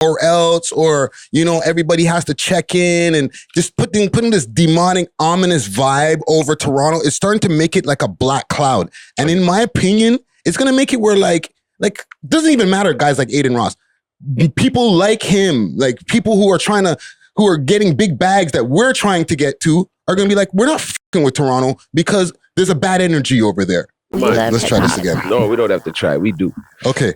or else, or, you know, everybody has to check in and just putting this demonic, ominous vibe over Toronto. It's starting to make it like a black cloud. And in my opinion, it's going to make it where like, doesn't even matter guys like Adin Ross. People like him, like people who are getting big bags that we're trying to get to are going to be like, we're not fucking with Toronto because there's a bad energy over there. Let's try this again. No, we don't have to try. We do. Okay.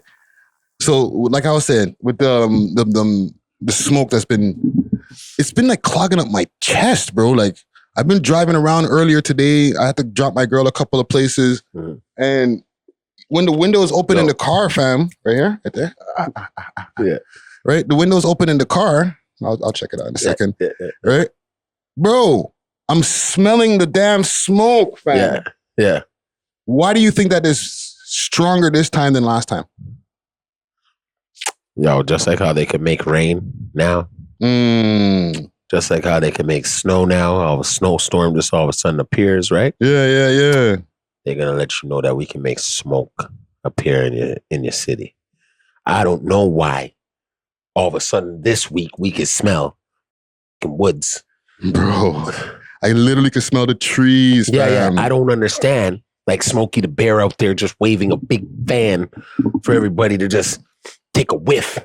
So like I was saying, with the smoke it's been like clogging up my chest, bro. Like I've been driving around earlier today. I had to drop my girl a couple of places. And when the window is open in the car, fam, right here, right there. Yeah. Right? The window's open in the car. I'll check it out in a second. Right? Bro, I'm smelling the damn smoke, fam. Yeah. Why do you think that is stronger this time than last time? Yo, just like how they can make rain now. Just like how they can make snow now. How a snowstorm just all of a sudden appears, right? Yeah. They're going to let you know that we can make smoke appear in your city. I don't know why all of a sudden this week we can smell woods. Bro, I literally can smell the trees. Yeah. I don't understand. Like Smokey the Bear out there just waving a big fan for everybody to just take a whiff.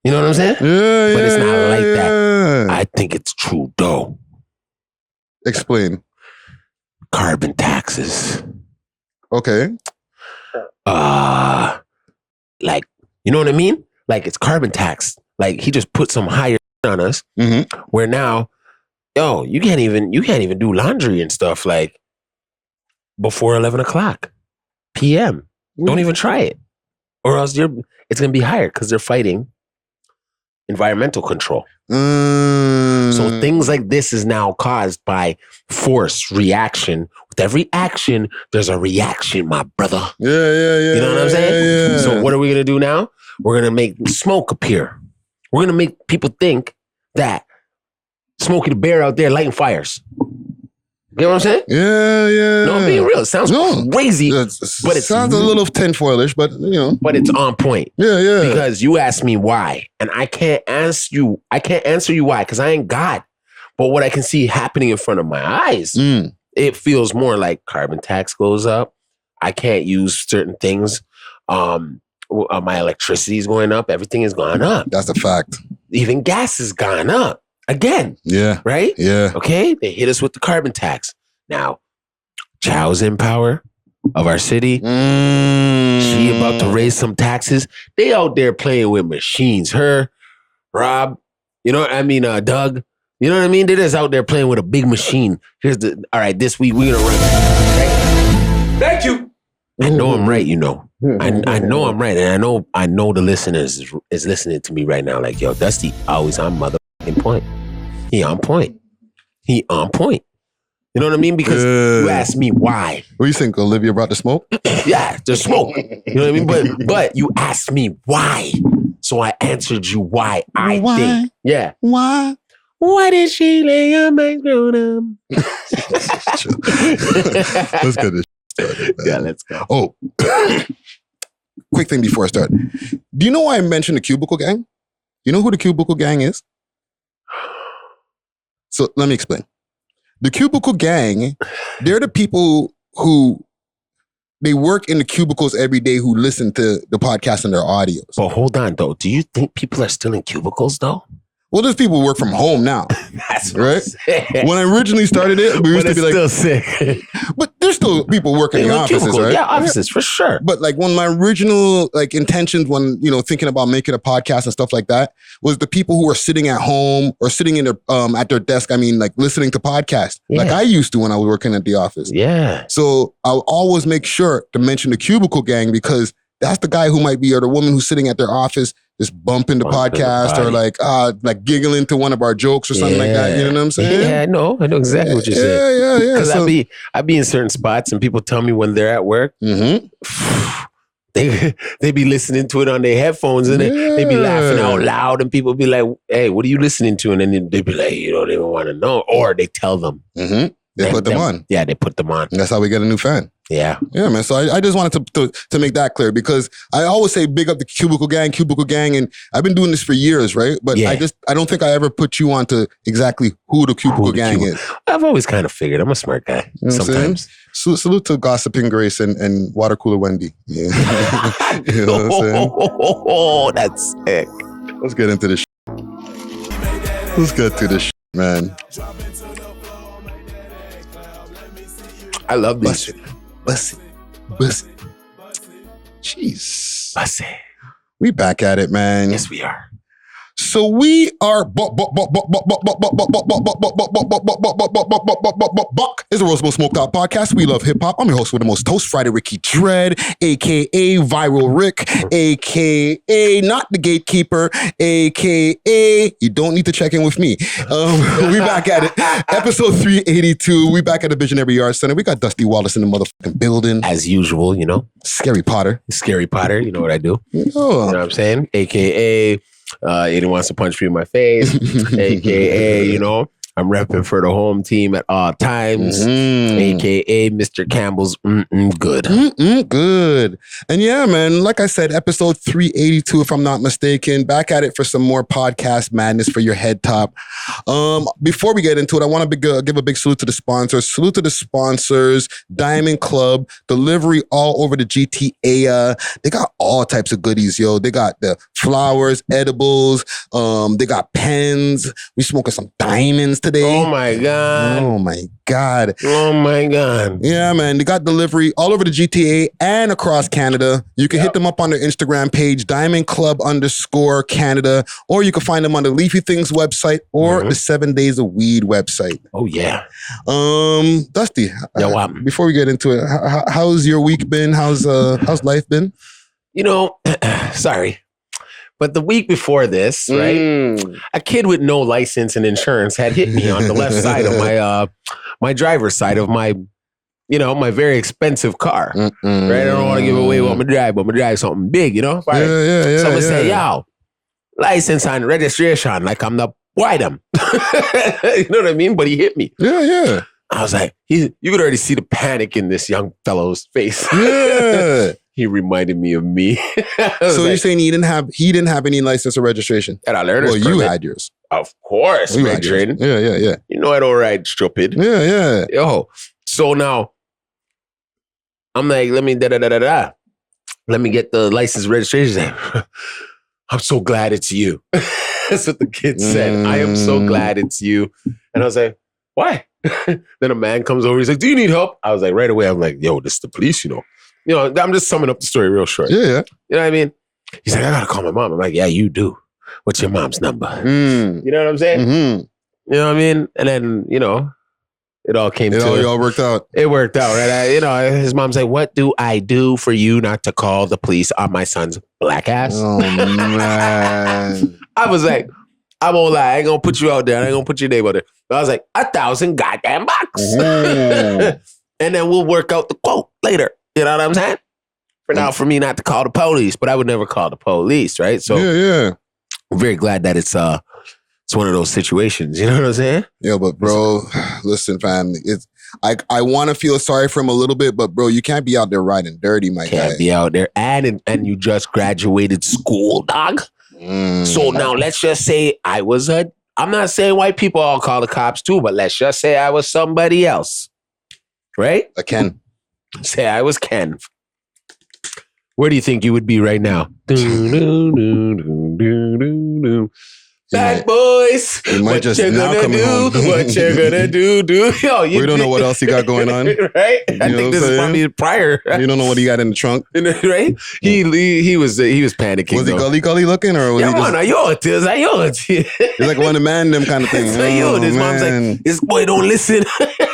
You know what I'm saying? Yeah. But it's not like that. I think it's Trudeau. Explain. Carbon taxes. Okay. Like, you know what I mean? Like it's carbon tax. Like he just put some higher on us where now, yo, you can't even do laundry and stuff like before 11 o'clock p.m. Don't even try it. Or else it's going to be higher because they're fighting environmental control. So things like this is now caused by force reaction. With every action, there's a reaction, my brother. Yeah. You know what I'm saying? Yeah. So what are we going to do now? We're going to make smoke appear. We're going to make people think that Smokey the Bear out there lighting fires. You know what I'm saying? Yeah. No, I'm being real. It sounds crazy, but it sounds a little tinfoilish, but you know. But it's on point. Yeah. Because you asked me why, and I can't answer you why, because I ain't God. But what I can see happening in front of my eyes, it feels more like carbon tax goes up. I can't use certain things. My electricity is going up. Everything is going up. That's a fact. Even gas has gone up. Again. Yeah. Right? Yeah. Okay? They hit us with the carbon tax. Now, Chow's in power of our city. She about to raise some taxes. They out there playing with machines. Her, Rob, you know what I mean? Doug, you know what I mean? They're just out there playing with a big machine. All right, this week we're going to run. Thank you. I know I'm right, you know. I know I'm right. And I know the listeners is listening to me right now like, yo, Dusty always on motherfucking point. He on point. You know what I mean? Because you asked me why. What do you think? Olivia brought the smoke? Yeah, the smoke. You know what I mean? But you asked me why. So I answered you why I think. Yeah. Why? Why did she lay on my scrotum? Let's get this started, man. Yeah, let's go. Oh, quick thing before I start. Do you know why I mentioned the Cubicle Gang? You know who the Cubicle Gang is? So let me explain. The Cubicle Gang, they're the people who they work in the cubicles every day who listen to the podcast and their audios. But hold on, though. Do you think people are still in cubicles, though? Well, there's people who work from home now. That's right. When I originally started it, we used to be like, still sick. But there's still people working in offices, cubicle, right? Yeah, offices for sure. But like when my original intentions when, thinking about making a podcast and stuff like that was the people who were sitting at home or sitting in their at their desk. Listening to podcasts like I used to when I was working at the office. Yeah. So I'll always make sure to mention the Cubicle Gang because that's the guy who might be or the woman who's sitting at their office just bumping the podcast or like giggling to one of our jokes or something like that. You know what I'm saying? Yeah, I know exactly what you're saying. Yeah. Because I be in certain spots and people tell me when they're at work, they be listening to it on their headphones and they be laughing out loud and people be like, hey, what are you listening to? And then they be like, they don't want to know. Or they tell them. They put them on. Yeah, they put them on. And that's how we get a new fan. Yeah. Yeah, man. So I just wanted to make that clear because I always say big up the Cubicle Gang, and I've been doing this for years, right? But Yeah. I don't think I ever put you onto exactly who the Cubicle Gang is. I've always kind of figured. I'm a smart guy. You know Sometimes. Salute to Gossiping Grace and Water Cooler Wendy. Yeah. You know what I'm saying? Oh, that's sick. Let's get into this. Let's get to this, man. I love this. Bust it. Jeez. Bust it. We back at it, man. Yes, we are. So we are is the Roast Most Smoked Out podcast. We love hip hop. I'm your host with the most toast, Friday Ricky Dread, aka Viral Rick, aka Not the Gatekeeper, aka you don't need to check in with me. We back at it. Episode 382. We back at the Visionary Yard Center. We got Dusty Wallace in the motherfucking building. As usual, you know. Scary Potter. Scary Potter. You know what I do. Oh. You know what I'm saying? AKA Adin wants to punch me in my face. AKA, you know, I'm repping for the home team at all times. AKA Mr. Campbell's good. Good. And yeah, man, like I said, episode 382, if I'm not mistaken, back at it for some more podcast madness for your head top. Before we get into it, I want to give a big salute to the sponsors. Salute to the sponsors, Diamond Club, delivery all over the GTA. They got all types of goodies, yo. They got the flowers, edibles. They got pens. We smoking some diamonds today. Oh my God. Oh my God. Oh my God. Yeah, man. They got delivery all over the GTA and across Canada. You can hit them up on their Instagram page, Diamond Club _Canada, or you can find them on the Leafy Things website or the 7 Days of Weed website. Oh yeah. Dusty, Before we get into it, how's your week been? How's life been? You know, sorry. But the week before this, right, a kid with no license and insurance had hit me on the left side of my driver's side of my, you know, my very expensive car. Right? I don't want to give away what I'm gonna drive, but I'm gonna drive something big, you know? Right? Yeah. So I'm gonna say, yo, license and registration, like I'm the whitem. You know what I mean? But he hit me. Yeah. I was like, you could already see the panic in this young fellow's face. Yeah. He reminded me of me. So you're saying he didn't have any license or registration? And I learned you had yours. Of course, Yeah. You know I don't ride stupid. Yeah. Yo. So now I'm like, let me Let me get the license registration. I'm so glad it's you. That's what the kid said. I am so glad it's you. And I was like, why? Then a man comes over. He's like, do you need help? I was like, right away, I'm like, yo, this is the police, you know. You know, I'm just summing up the story real short. Yeah. You know what I mean? He's like, I gotta call my mom. I'm like, yeah, you do. What's your mom's number? You know what I'm saying? You know what I mean? And then, you know, it all came to it. All worked out. It worked out, right? His mom's like, what do I do for you not to call the police on my son's black ass? Oh, man. I was like, I won't lie. I ain't gonna put you out there. I ain't gonna put your name out there. But I was like, 1,000 goddamn bucks. And then we'll work out the quote later. You know what I'm saying? For now, for me not to call the police, but I would never call the police, right? So yeah. I'm very glad that it's one of those situations. You know what I'm saying? Yeah, but bro, listen, fam, I want to feel sorry for him a little bit, but bro, you can't be out there riding dirty, my guy. Can't be out there, and you just graduated school, dog. So now let's just say I'm not saying white people all call the cops too, but let's just say I was somebody else, right? A Ken. Say I was Ken. Where do you think you would be right now? Bad boys. You might just now coming home. What you gonna do? Yo, we don't know what else he got going on, right? I think this is probably prior. You don't know what he got in the trunk, right? He was panicking. Was he gully looking, or was he just? He's like one of the man them kind of thing. His mom's like, this boy don't listen.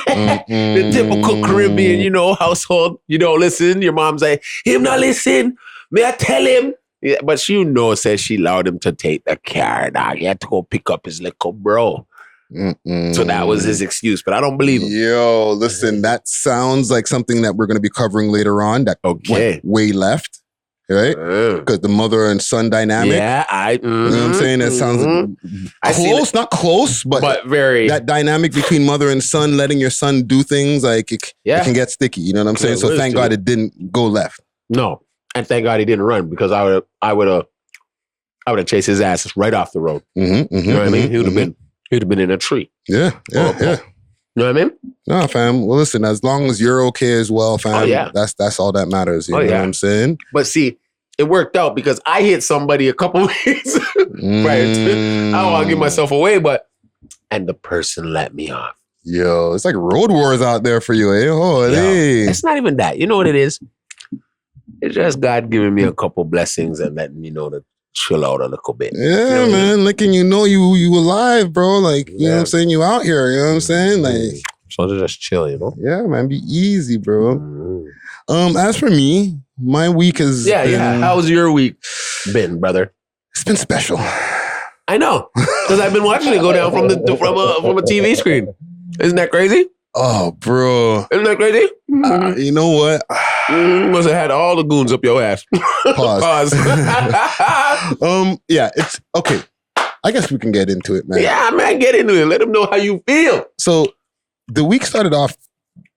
The typical Caribbean, household. You don't listen. Your mom's like, him not listen. May I tell him? Yeah, but says she allowed him to take the car, dog. He had to go pick up his little bro. So that was his excuse, but I don't believe him. Yo, listen, that sounds like something that we're going to be covering later on that went way left. right? Because the mother and son dynamic. Yeah, you know what I'm saying? That sounds close, not close, but very. That dynamic between mother and son, letting your son do things, like it can get sticky. You know what I'm saying? So thank God it didn't go left. No, and thank God he didn't run, because I would have chased his ass right off the road. You know what I mean? He would have been in a tree. Yeah. You know what I mean? No, fam. Well, listen, as long as you're okay as well, fam, that's all that matters. You know what I'm saying? But see, it worked out because I hit somebody a couple weeks prior to. I don't want to give myself away, and the person let me off. Yo, it's like road wars out there for you, eh? Oh, hey. It's not even that. You know what it is? It's just God giving me a couple blessings and letting me know to chill out a little bit. Yeah, man. Letting you know you alive, bro. Like, you know what I'm saying? You out here, you know what I'm saying? Like, so to just chill, you know? Yeah, man. Be easy, bro. As for me, my week is How's your week been, brother? It's been special. I know, because I've been watching it go down from a TV screen. Isn't that crazy? Oh, bro. Isn't that crazy? You know what? Must have had all the goons up your ass. Pause. Yeah, it's okay. I guess we can get into it, man. Yeah, man, get into it. Let them know how you feel. So the week started off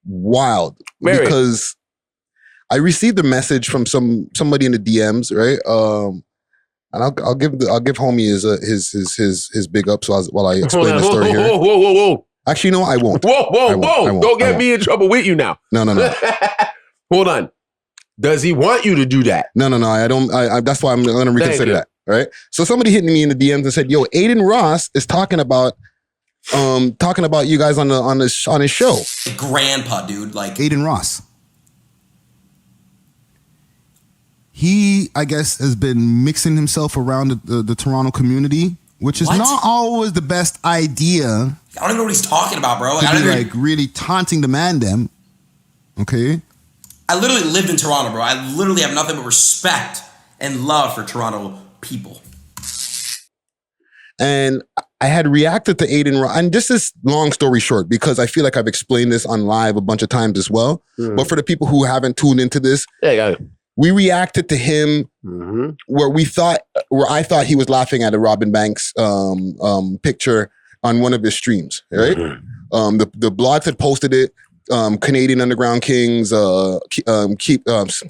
wild because I received a message from somebody in the DMs, right? And I'll give homie his big ups while I explain the story here. Whoa. Actually, no, I won't. Whoa. Don't get me in trouble with you now. No. Hold on. Does he want you to do that? No. I don't. That's why I'm going to reconsider that. Right. So somebody hit me in the DMs and said, "Yo, Adin Ross is talking about you guys on his show." Grandpa, dude, like Adin Ross. He, I guess, has been mixing himself around the Toronto community, which is not always the best idea. I don't even know what he's talking about, bro. To be like really taunting the man them. Okay. I literally lived in Toronto, bro. I literally have nothing but respect and love for Toronto people. And I had reacted to Adin Ross, and this is long story short because I feel like I've explained this on live a bunch of times as well. But for the people who haven't tuned into this, we reacted to him where I thought he was laughing at a Robin Banks picture on one of his streams, right? The blogs had posted it. Canadian Underground Kings,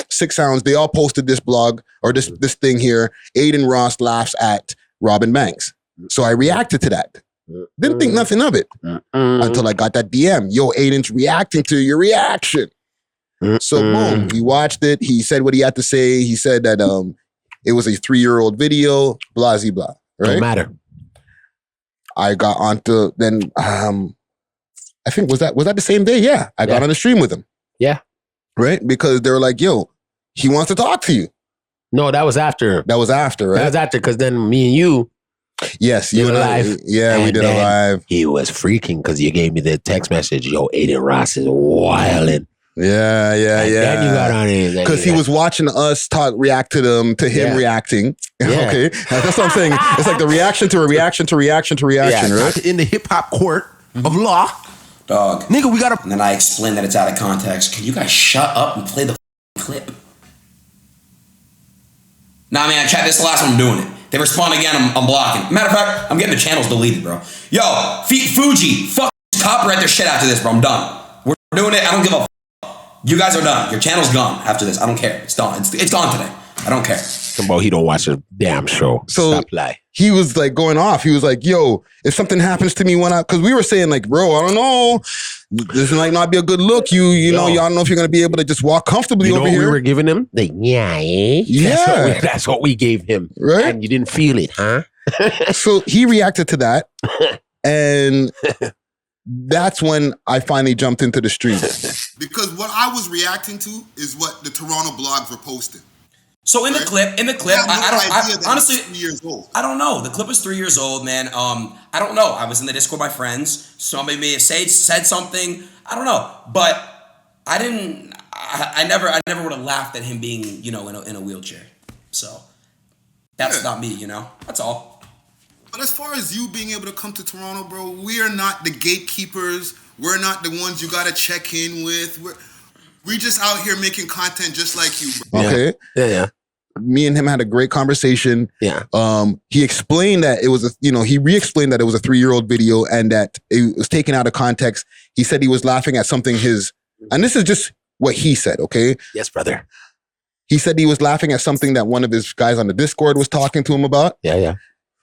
Six Sounds, they all posted this blog or this thing here. Adin Ross laughs at Robin Banks. So I reacted to that. Didn't think nothing of it until I got that DM. Yo, Adin's reacting to your reaction. So boom, we watched it. He said what he had to say. He said that it was a 3-year-old video, blah, blah, blah. Right? Don't matter. I got onto then. I think was that the same day? Yeah, I got on the stream with him. Yeah, right. Because they were like, "Yo, he wants to talk to you." No, that was after. That was after, right? That was after because then me and you. Yes, you and I. Yeah, we did a live. He was freaking because you gave me the text message. Yo, Adin Ross is wilding. Yeah. Then you got on it because he was watching us react to him reacting. Yeah. Okay, that's what I'm saying. It's like the reaction to a reaction to reaction to reaction, right? In the hip hop court of law. Dog. Nigga, we gotta... And then I explain that it's out of context. Can you guys shut up and play the clip? Nah, man, chat, this is the last one I'm doing it. They respond again, I'm blocking. Matter of fact, I'm getting the channels deleted, bro. Yo, Fuji, copyright their shit after this, bro. I'm done. We're doing it. I don't give a You guys are done. Your channel's gone after this. I don't care. It's done. It's gone today. I don't care. Bro, he don't watch a damn show. So stop lie. He was like going off. He was like, "Yo, if something happens to me because we were saying like, bro, I don't know, this might not be a good look. You know, y'all don't know if you're gonna be able to just walk comfortably over here." We were giving him the That's what we gave him, right? And you didn't feel it, huh? So he reacted to that, and that's when I finally jumped into the stream. Because what I was reacting to is what the Toronto blogs were posting. So in the clip, I honestly, 3 years old. I don't know. The clip was 3 years old, man. I don't know. I was in the Discord with my friends. Somebody may have said something. I don't know, but I didn't. I never would have laughed at him being, in a wheelchair. So that's not me, That's all. But as far as you being able to come to Toronto, bro, we are not the gatekeepers. We're not the ones you gotta check in with. We just out here making content just like you, bro. Okay. Yeah. me and him had a great conversation. Yeah. He explained that it was he re-explained that it was a 3-year-old video and that it was taken out of context. He said he was laughing at something and this is just what he said, okay? Yes, brother. He said he was laughing at something that one of his guys on the Discord was talking to him about. Yeah.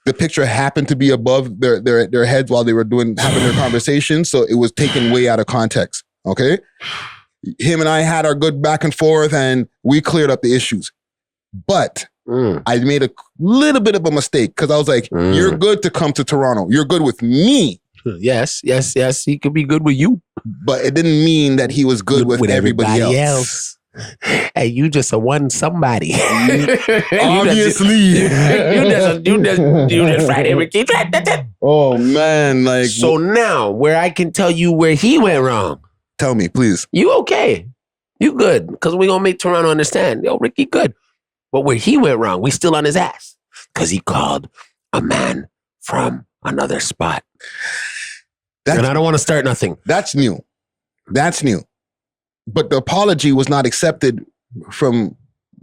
The picture happened to be above their heads while they were having their conversation, so it was taken way out of context, okay? Him and I had our good back and forth and we cleared up the issues. But I made a little bit of a mistake because I was like, you're good to come to Toronto. You're good with me. Yes. He could be good with you. But it didn't mean that he was good with everybody else. Hey, you just a one somebody. Obviously. you just Friday Ricky. Oh, man. Like, so now, where I can tell you where he went wrong. Tell me, please. You okay. You good. Because we're going to make Toronto understand. Yo, Ricky, good. But where he went wrong, we still on his ass. Because he called a man from another spot. And I don't want to start nothing. That's new. But the apology was not accepted from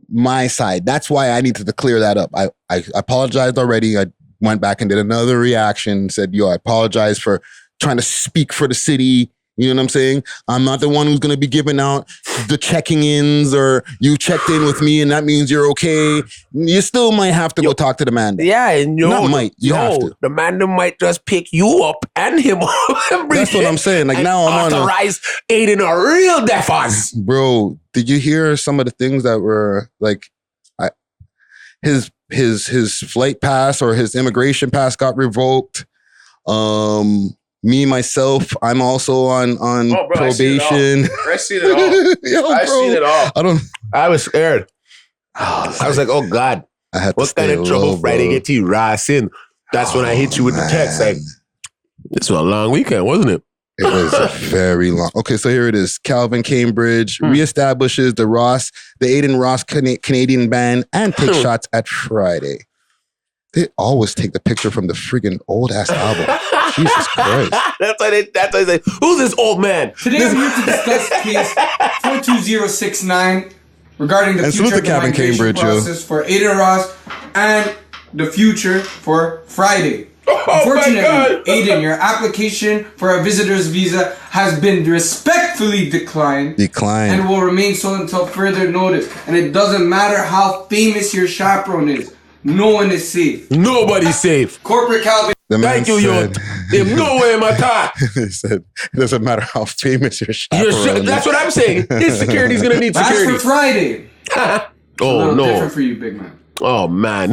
my side. That's why I needed to clear that up. I apologized already. I went back and did another reaction, said, I apologize for trying to speak for the city. You know what I'm saying? I'm not the one who's going to be giving out the checking ins or you checked in with me and that means you're okay. You still might have to go talk to the man. Yeah, and you have to. The man might just pick you up and him up. That's what I'm saying. Like now I'm authorize Adin a real deafas. Bro, did you hear some of the things that were like his flight pass or his immigration pass got revoked. Me, myself, I'm also on probation. I seen it all. Seen it all. I was scared. I was like, oh God. What kind of trouble Friday get you rising? That's when I hit you with the text. Like, this was a long weekend, wasn't it? It was very long. Okay, so here it is. Calvin Cambridge reestablishes the Adin Ross Canadian band and take shots at Friday. They always take the picture from the friggin' old ass album. Jesus Christ. That's why they say, who's this old man? Today I'm here to discuss case 42069 regarding the future of the migration process for Adin Ross and the future for Friday. Unfortunately, Adin, your application for a visitor's visa has been respectfully declined. And will remain so until further notice. And it doesn't matter how famous your chaperone is. No one is safe. Nobody's safe. Corporate Calvin. Thank you, yo. There's no way in my time. He said, it doesn't matter how famous your chaperone is. That's what I'm saying. His security's going to need security. That's for Friday. Oh, no. Different for you, big man. Oh, man.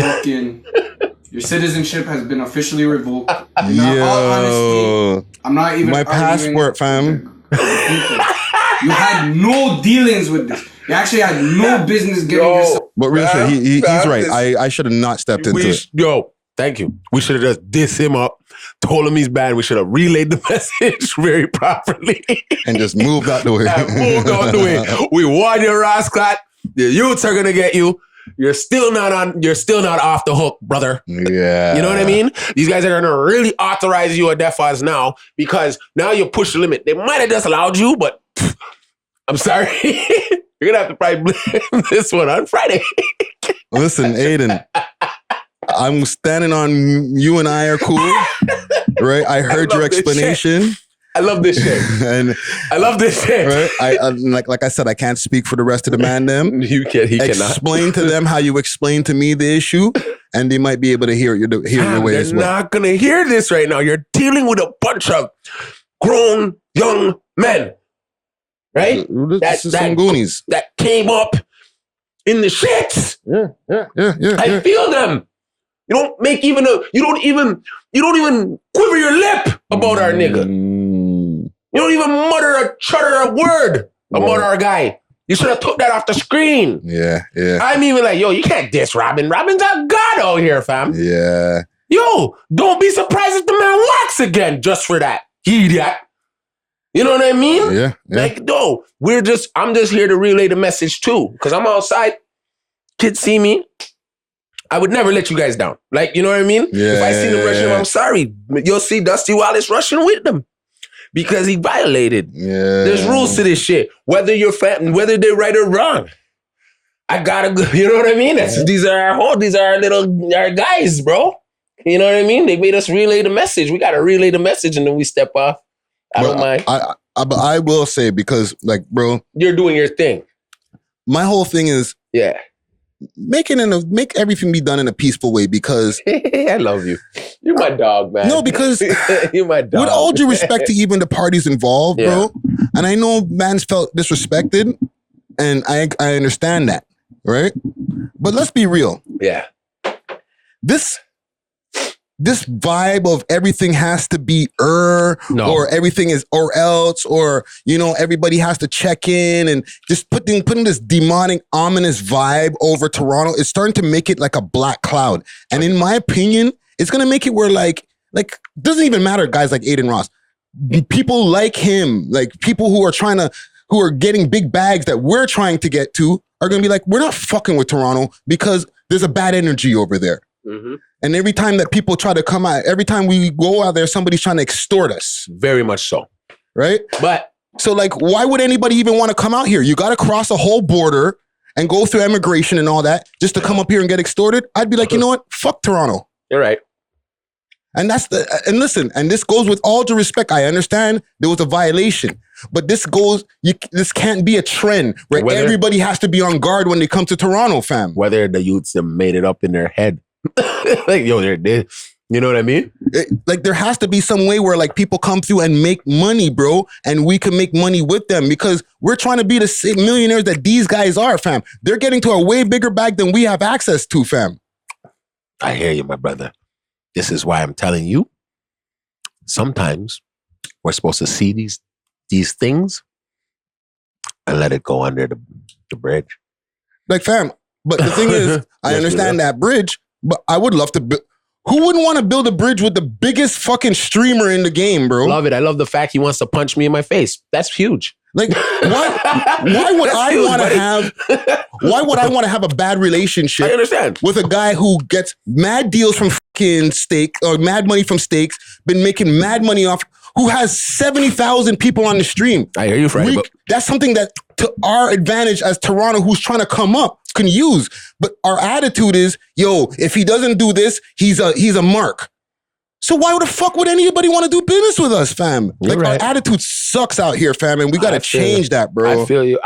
Your citizenship has been officially revoked. In all honesty, I'm not even my passport, fam. You had no dealings with this. You actually had no business getting yourself. But real shit, he's right. I should have not stepped into it. Yo, thank you. We should have just dissed him up, told him he's bad. We should have relayed the message very properly. And just moved out the way. We won your rascal. The youths are gonna get you. You're still not off the hook, brother. Yeah. You know what I mean? These guys are gonna really authorize you a DEFAS now because now you push the limit. They might have just allowed you, but I'm sorry. You're gonna have to probably blame this one on Friday. Listen, Adin, I'm standing on you and I are cool, right? I heard your explanation. I love this shit. And I love this shit. Right? Like I said, I can't speak for the rest of the man. Them. He cannot. Explain to them how you explained to me the issue, and they might be able to hear your way as well. They're not gonna hear this right now. You're dealing with a bunch of grown young men. Right? Some Goonies that came up in the shits. Yeah. I feel them. You don't even quiver your lip about our nigga. You don't even chutter a word about our guy. You should have took that off the screen. Yeah. I'm even like, yo, you can't diss Robin. Robin's a god out here, fam. Yeah. Yo, don't be surprised if the man wax again just for that. Idiot. You know what I mean? Yeah. Like, no, I'm just here to relay the message too. Because I'm outside. Kids see me. I would never let you guys down. Like, you know what I mean? Yeah, if I see them rushing, I'm sorry. You'll see Dusty Wallace rushing with them. Because he violated. Yeah. There's rules to this shit. Whether they're right or wrong. I gotta go. You know what I mean? These are our guys, bro. You know what I mean? They made us relay the message. We gotta relay the message, and then we step off. I don't mind. But I will say, because like, bro, you're doing your thing. My whole thing is, make everything be done in a peaceful way, because I love you. You're my dog, man. No, because you're my dog. With all due respect to even the parties involved, bro, and I know man's felt disrespected, and I understand that, right? But let's be real. Yeah. This vibe of everything has to be or everything is or else, or everybody has to check in, and just putting this demonic, ominous vibe over Toronto is starting to make it like a black cloud. And in my opinion, it's gonna make it where like doesn't even matter guys like Adin Ross. People like him, like people who are getting big bags that we're trying to get to, are gonna be like, we're not fucking with Toronto because there's a bad energy over there. Mm-hmm. And every time that people try to come out, every time we go out there, somebody's trying to extort us. Very much so. Right? But so like, why would anybody even want to come out here? You got to cross a whole border and go through immigration and all that just to come up here and get extorted. I'd be like, you know what? Fuck Toronto. You're right. And listen, and this goes with all due respect. I understand there was a violation, but this can't be a trend where everybody has to be on guard when they come to Toronto, fam. Whether the youths have made it up in their head. Like, yo, they're you know what I mean? Like, there has to be some way where like people come through and make money, bro, and we can make money with them, because we're trying to be the millionaires that these guys are, fam. They're getting to a way bigger bag than we have access to, fam. I hear you, my brother. This is why I'm telling you, sometimes we're supposed to see these things and let it go under the bridge. Like, fam, but the thing is, I understand that bridge, but I would love to who wouldn't want to build a bridge with the biggest fucking streamer in the game, bro? Love it. I love the fact he wants to punch me in my face. That's huge. Like, why would I want to have a bad relationship? I understand. With a guy who gets mad deals from fucking stake or mad money from stakes, been making mad money off, who has 70,000 people on the stream. I hear you, Frank. That's something that to our advantage as Toronto, who's trying to come up, can use. But our attitude is, yo, if he doesn't do this, he's a mark. So why the fuck would anybody want to do business with us, fam? Like, our attitude sucks out here, fam, and we got to change that, bro. I feel you.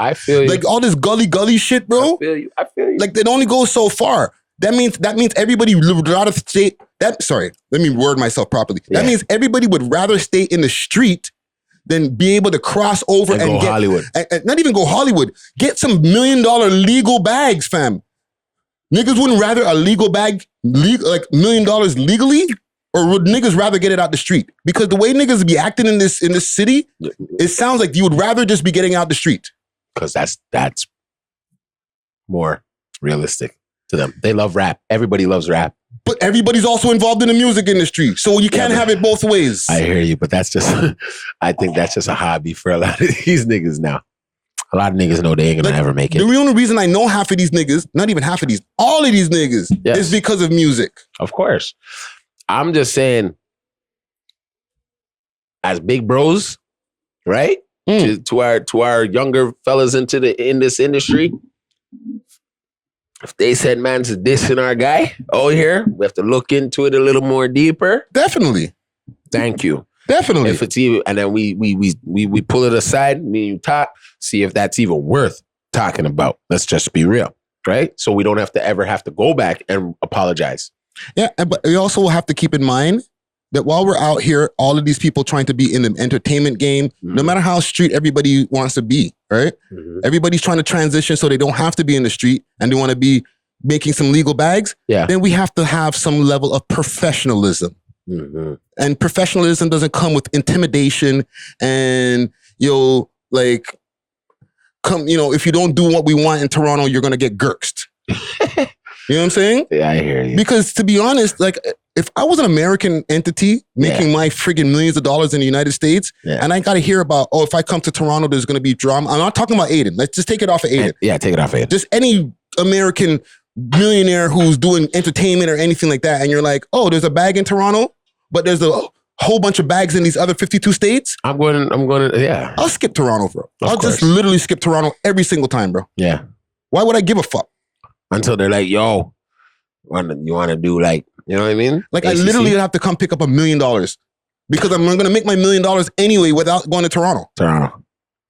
Like, all this gully shit, bro. I feel you. Like, it only goes so far. That means everybody would rather stay. Let me word myself properly. Yeah. That means everybody would rather stay in the street than be able to cross over and go get Hollywood. And not even go Hollywood. Get some $1 million legal bags, fam. Niggas wouldn't rather a legal bag, like $1 million legally, or would niggas rather get it out the street? Because the way niggas be acting in this city, it sounds like you would rather just be getting out the street. Because that's more realistic to them. They love rap. Everybody loves rap. But everybody's also involved in the music industry. So you can't have it both ways. I hear you, but that's just, I think that's just a hobby for a lot of these niggas now. A lot of niggas know they ain't gonna ever make it. The only reason I know half of these niggas, not even half of these, all of these niggas, is because of music. Of course. I'm just saying, as big bros, right? To our younger fellas in this industry, if they said man's dissing our guy here, we have to look into it a little more deeper. Definitely. Thank you. Definitely. If it's even, and then we pull it aside, me and you talk, see if that's even worth talking about. Let's just be real, right? So we don't have to go back and apologize. Yeah, but we also will have to keep in mind that while we're out here, all of these people trying to be in the entertainment game, no matter how street everybody wants to be, right? Mm-hmm. Everybody's trying to transition so they don't have to be in the street and they want to be making some legal bags. Yeah. Then we have to have some level of professionalism. Mm-hmm. And professionalism doesn't come with intimidation and, if you don't do what we want in Toronto, you're going to get gurksed. You know what I'm saying? Yeah, I hear you. Because to be honest, like, if I was an American entity making my friggin' millions of dollars in the United States, and I got to hear about, if I come to Toronto, there's going to be drama. I'm not talking about Adin. Let's just take it off of Adin. Yeah, take it off of Adin. Just any American millionaire who's doing entertainment or anything like that. And you're like, there's a bag in Toronto, but there's a whole bunch of bags in these other 52 states. I'm going to, I'll skip Toronto, bro. I'll just literally skip Toronto every single time, bro. Yeah. Why would I give a fuck? until they're like, yo, you want to do like, you know what I mean? Like ACC? I literally have to come pick up $1 million because I'm going to make my $1 million anyway without going to Toronto. You know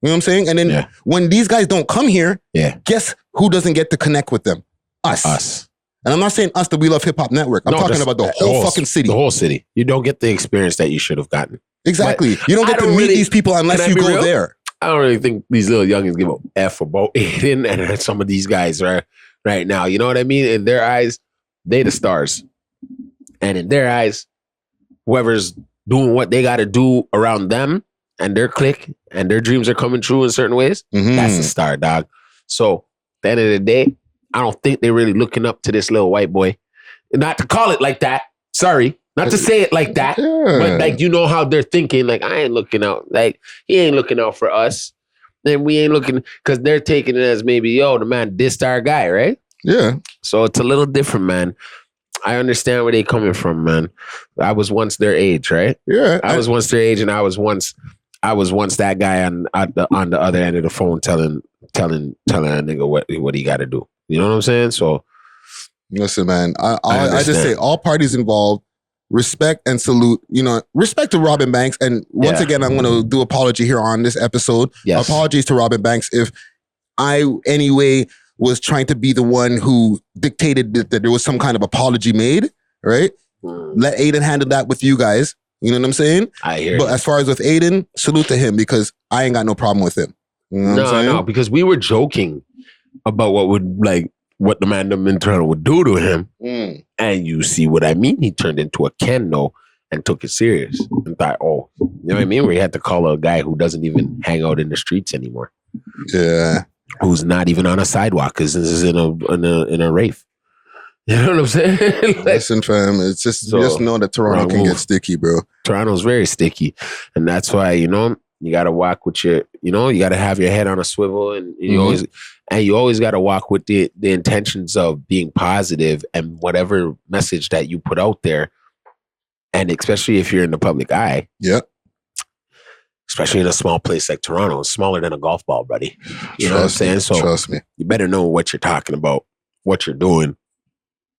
what I'm saying? And then when these guys don't come here, guess who doesn't get to connect with them? Us. And I'm not saying us, the We Love Hip Hop Network. I'm talking about the whole fucking city. The whole city. You don't get the experience that you should have gotten. Exactly. You don't get to meet these people unless you go there. I don't really think these little youngins give a F about Adin and some of these guys right now. You know what I mean? In their eyes, they the stars. And in their eyes, whoever's doing what they got to do around them and their clique and their dreams are coming true in certain ways, that's the star, dog. So at the end of the day, I don't think they're really looking up to this little white boy. Not to call it like that. Sorry. Not to say it like that. But like, you know how they're thinking. Like, I ain't looking out. Like, he ain't looking out for us. Then we ain't looking, because they're taking it as maybe, yo, the man dissed our guy, right? Yeah. So it's a little different, man. I understand where they coming from, man. I was once their age, right? Yeah. I was once their age, and I was once that guy on the other end of the phone telling a nigga what he got to do. You know what I'm saying? So listen, man, I just say all parties involved, respect and salute, respect to Robin Banks. And once again, I'm going to do apology here on this episode. Yes. Apologies to Robin Banks if I anyway was trying to be the one who dictated that there was some kind of apology made, right? Let Adin handle that with you guys. You know what I'm saying? I hear But as far as with Adin, salute to him because I ain't got no problem with him. You know no, because we were joking about what the man them internal would do to him. And you see what I mean? He turned into a kendo and took it serious and thought, you know what I mean? Where he had to call a guy who doesn't even hang out in the streets anymore. Yeah. Who's not even on a sidewalk because this is in a rave. You know what I'm saying? Listen, fam, it's just know that Toronto can get sticky, bro. Toronto's very sticky. And that's why, you got to walk with you got to have your head on a swivel and you always got to walk with the intentions of being positive and whatever message that you put out there. And especially if you're in the public eye. Yeah. Especially in a small place like Toronto. It's smaller than a golf ball, buddy. You know what I'm saying? So trust me. You better know what you're talking about, what you're doing,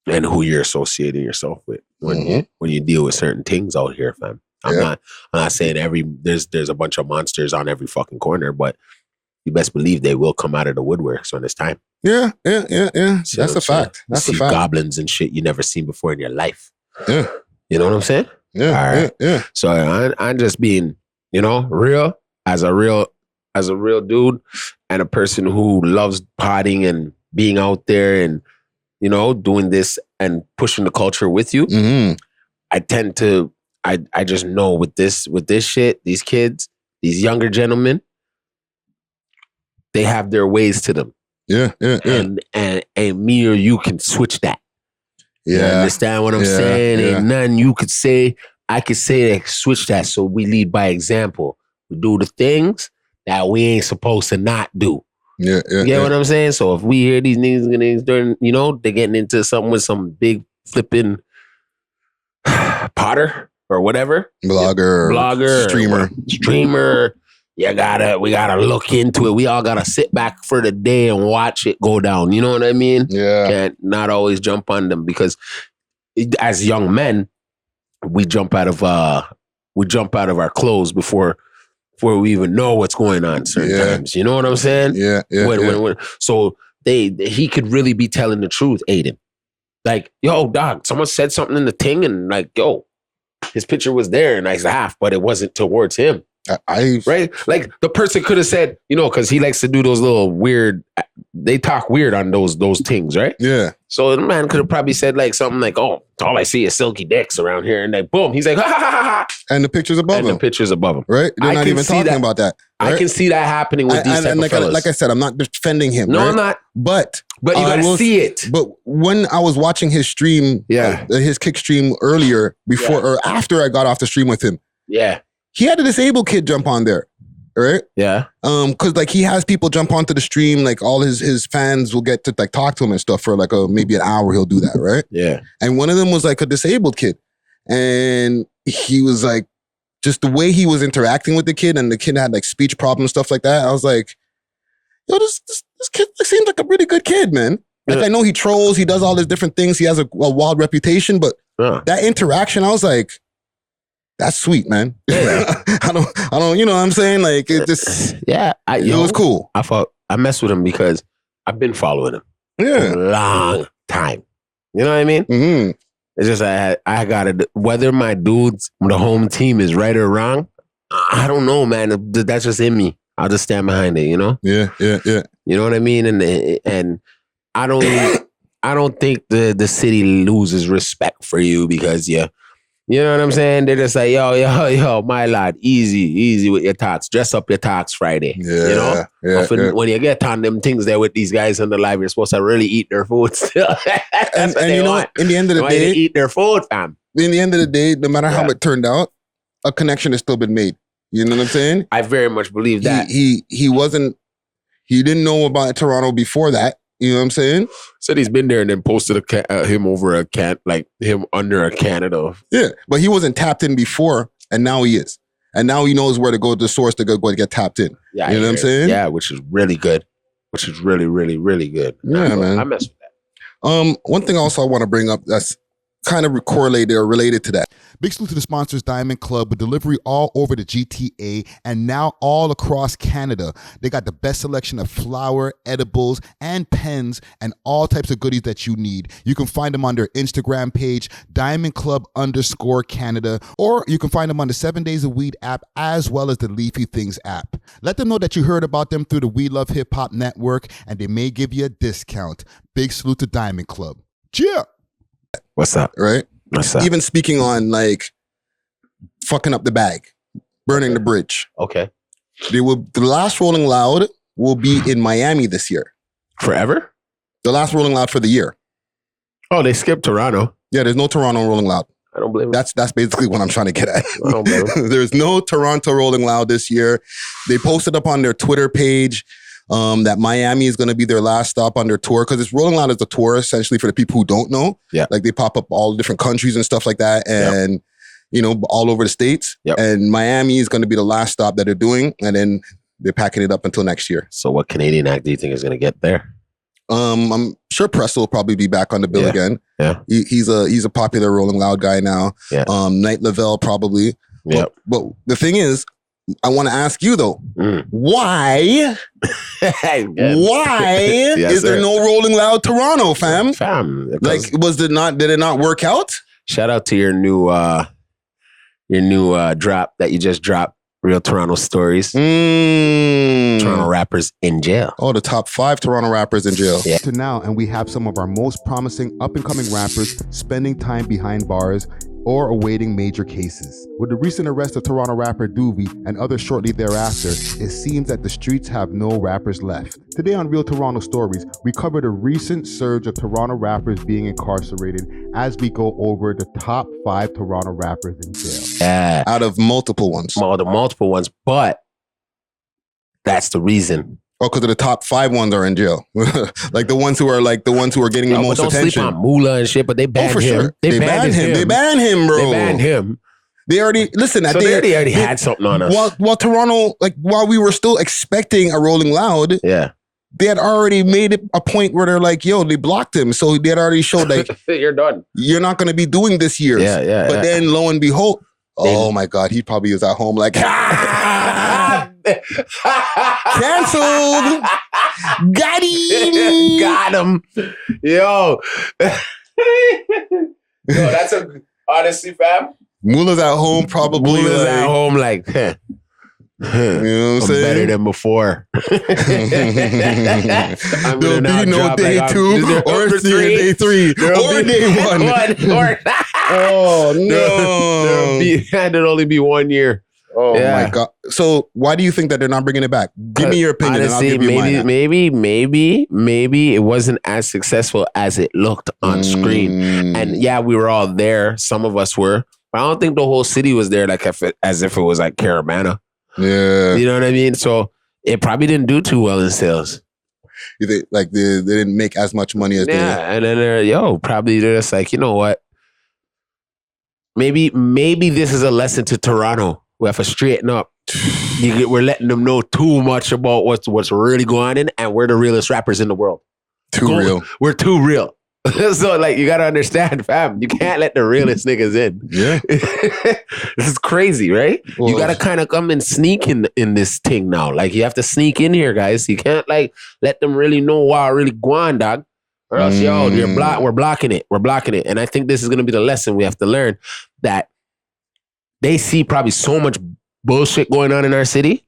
and who you're associating yourself with when you deal with certain things out here, fam. I'm not saying there's a bunch of monsters on every fucking corner, but you best believe they will come out of the woodworks when it's time. Yeah. That's a fact. That's a fact. Goblins and shit you never seen before in your life. Yeah. You know what I'm saying? Yeah. All right. Yeah. So I'm just being, real as a real dude and a person who loves potting and being out there and, doing this and pushing the culture with you. I tend to, I just know with this shit, these kids, these younger gentlemen, they have their ways to them. Yeah. And me or you can switch that. Yeah. You understand what I'm saying? Ain't nothing you could say. I could say that switch that so we lead by example. We do the things that we ain't supposed to not do. Yeah. You get what I'm saying? So if we hear these niggas during, they're getting into something with some big flipping Potter or whatever. Blogger. Streamer. We gotta look into it. We all gotta sit back for the day and watch it go down. You know what I mean? Yeah. Can't not always jump on them because as young men, we jump out of our clothes before we even know what's going on certain times. You know what I'm saying? Yeah. So he could really be telling the truth, Adin. Like, yo, dog, someone said something in the thing and like, yo, his picture was there and I laughed, but it wasn't towards him. Right? Like the person could have said, because he likes to do those little weird, they talk weird on those things, right? Yeah. So the man could have probably said like something like, oh, all I see is silky dicks around here. And like, boom, he's like, ha, ha, ha, ha. And the picture's above him. And the picture's above him. Right? They're not even talking about that. Right? I can see that happening with these type of fellas. Like I said, I'm not defending him. No, right? I'm not. But you gotta see it. But when I was watching his stream, his kick stream earlier, before or after I got off the stream with him, he had a disabled kid jump on there. Right? Yeah. Cause like he has people jump onto the stream, like all his fans will get to like talk to him and stuff for like maybe an hour. He'll do that, right? Yeah. And one of them was like a disabled kid, and he was like, just the way he was interacting with the kid, and the kid had like speech problems, stuff like that. I was like, yo, this kid seems like a really good kid, man. Like I know he trolls, he does all these different things. He has a wild reputation, but that interaction, I was like, that's sweet, man. Yeah. I don't, you know what I'm saying? Like it just, it was cool. I mess with him because I've been following him for a long time. You know what I mean? Mm-hmm. It's just I got it. Whether my dudes, the home team is right or wrong, I don't know, man. That's just in me. I'll just stand behind it, you know? Yeah. You know what I mean? And I don't think the city loses respect for you because you know what I'm saying? They're just like, yo, my lad, easy with your talks. Dress up your talks Friday. Yeah, you know? When you get on them things there with these guys on the live, you're supposed to really eat their food still. and you know, in the end of the day, eat their food, fam. In the end of the day, no matter how it turned out, a connection has still been made. You know what I'm saying? I very much believe that. He didn't know about Toronto before that. You know what I'm saying? Said he's been there and then posted him over a can, like him under a Canada. Yeah, but he wasn't tapped in before, and now he is. And now he knows where to go to the source to go get tapped in. Yeah, you know what I'm saying? Yeah, which is really good. Which is really, really, really good. Yeah, man. I mess with that. One thing also I want to bring up that's kind of correlated or related to that. Big salute to the sponsors, Diamond Club, with delivery all over the GTA and now all across Canada. They got the best selection of flour, edibles, and pens, and all types of goodies that you need. You can find them on their Instagram page, Diamond Club _Canada, or you can find them on the 7 Days of Weed app as well as the Leafy Things app. Let them know that you heard about them through the We Love Hip Hop Network, and they may give you a discount. Big salute to Diamond Club. Cheer! What's up? Right? What's up? Even speaking on like fucking up the bag, burning the bridge. Okay. The last Rolling Loud will be in Miami this year. Forever? The last Rolling Loud for the year. Oh, they skipped Toronto. Yeah, there's no Toronto Rolling Loud. I don't blame them. That's basically what I'm trying to get at. I don't blame them. There's no Toronto Rolling Loud this year. They posted up on their Twitter page that Miami is going to be their last stop on their tour, because it's Rolling Loud as a tour essentially for the people who don't know. Yeah, like they pop up all different countries and stuff like that, and you know, all over the states. Yep. And Miami is going to be the last stop that they're doing, and then they're packing it up until next year. So, what Canadian act do you think is going to get there? I'm sure Presto will probably be back on the bill again. Yeah, he's a popular Rolling Loud guy now. Yeah, Night Lavelle probably. Yeah, but the thing is, I want to ask you though, why is there no Rolling Loud Toronto, fam? Like, did it not work out? Shout out to your new drop that you just dropped, Real Toronto Stories. Toronto rappers in jail. Oh, the top 5 Toronto rappers in jail. Yeah. To now, and we have some of our most promising up-and-coming rappers spending time behind bars or awaiting major cases. With the recent arrest of Toronto rapper Doobie and others shortly thereafter, it seems that the streets have no rappers left. Today on Real Toronto Stories, we cover the recent surge of Toronto rappers being incarcerated as we go over the top 5 Toronto rappers in jail. Yeah. Out of multiple ones. Multiple ones, but that's the reason. Oh, because the top 5 ones are in jail. Like the ones who are getting the most attention. Sleep on Moolah and shit, but they banned him. Sure. They banned him. They banned him, bro. They banned him. They already listen. So they already had something on us. While Toronto, while we were still expecting a Rolling Loud, they had already made it a point where they're like, yo, they blocked him. So they had already showed like, you're done. You're not going to be doing this year. Yeah. But then lo and behold, oh my God, he probably was at home like, canceled. Got him. Got him. Yo, that's a honestly, fam. Moolah's at home, probably. Moolah's at home, like, you know what I'm saying? Better than before. There'll be no day 2 or day 3 or day 1. Oh no! There'll only be 1 year. Oh my God! So why do you think that they're not bringing it back? Give me your opinion. Honestly, and I'll give you mine. Maybe it wasn't as successful as it looked on screen. And yeah, we were all there. Some of us were. But I don't think the whole city was there as if it was like Caravana. Yeah. You know what I mean? So it probably didn't do too well in sales. You think like they didn't make as much money as they. And then probably they're just like, you know what? Maybe this is a lesson to Toronto. We have to straighten up. We're letting them know too much about what's really going on, and we're the realest rappers in the world. Too real. We're too real. So like you gotta understand, fam. You can't let the realest niggas in. Yeah. This is crazy, right? Well, you gotta kind of come and sneak in this thing now. Like you have to sneak in here, guys. You can't like let them really know why really going, dog. Or else, we're blocking it. We're blocking it. And I think this is gonna be the lesson we have to learn, that they see probably so much bullshit going on in our city.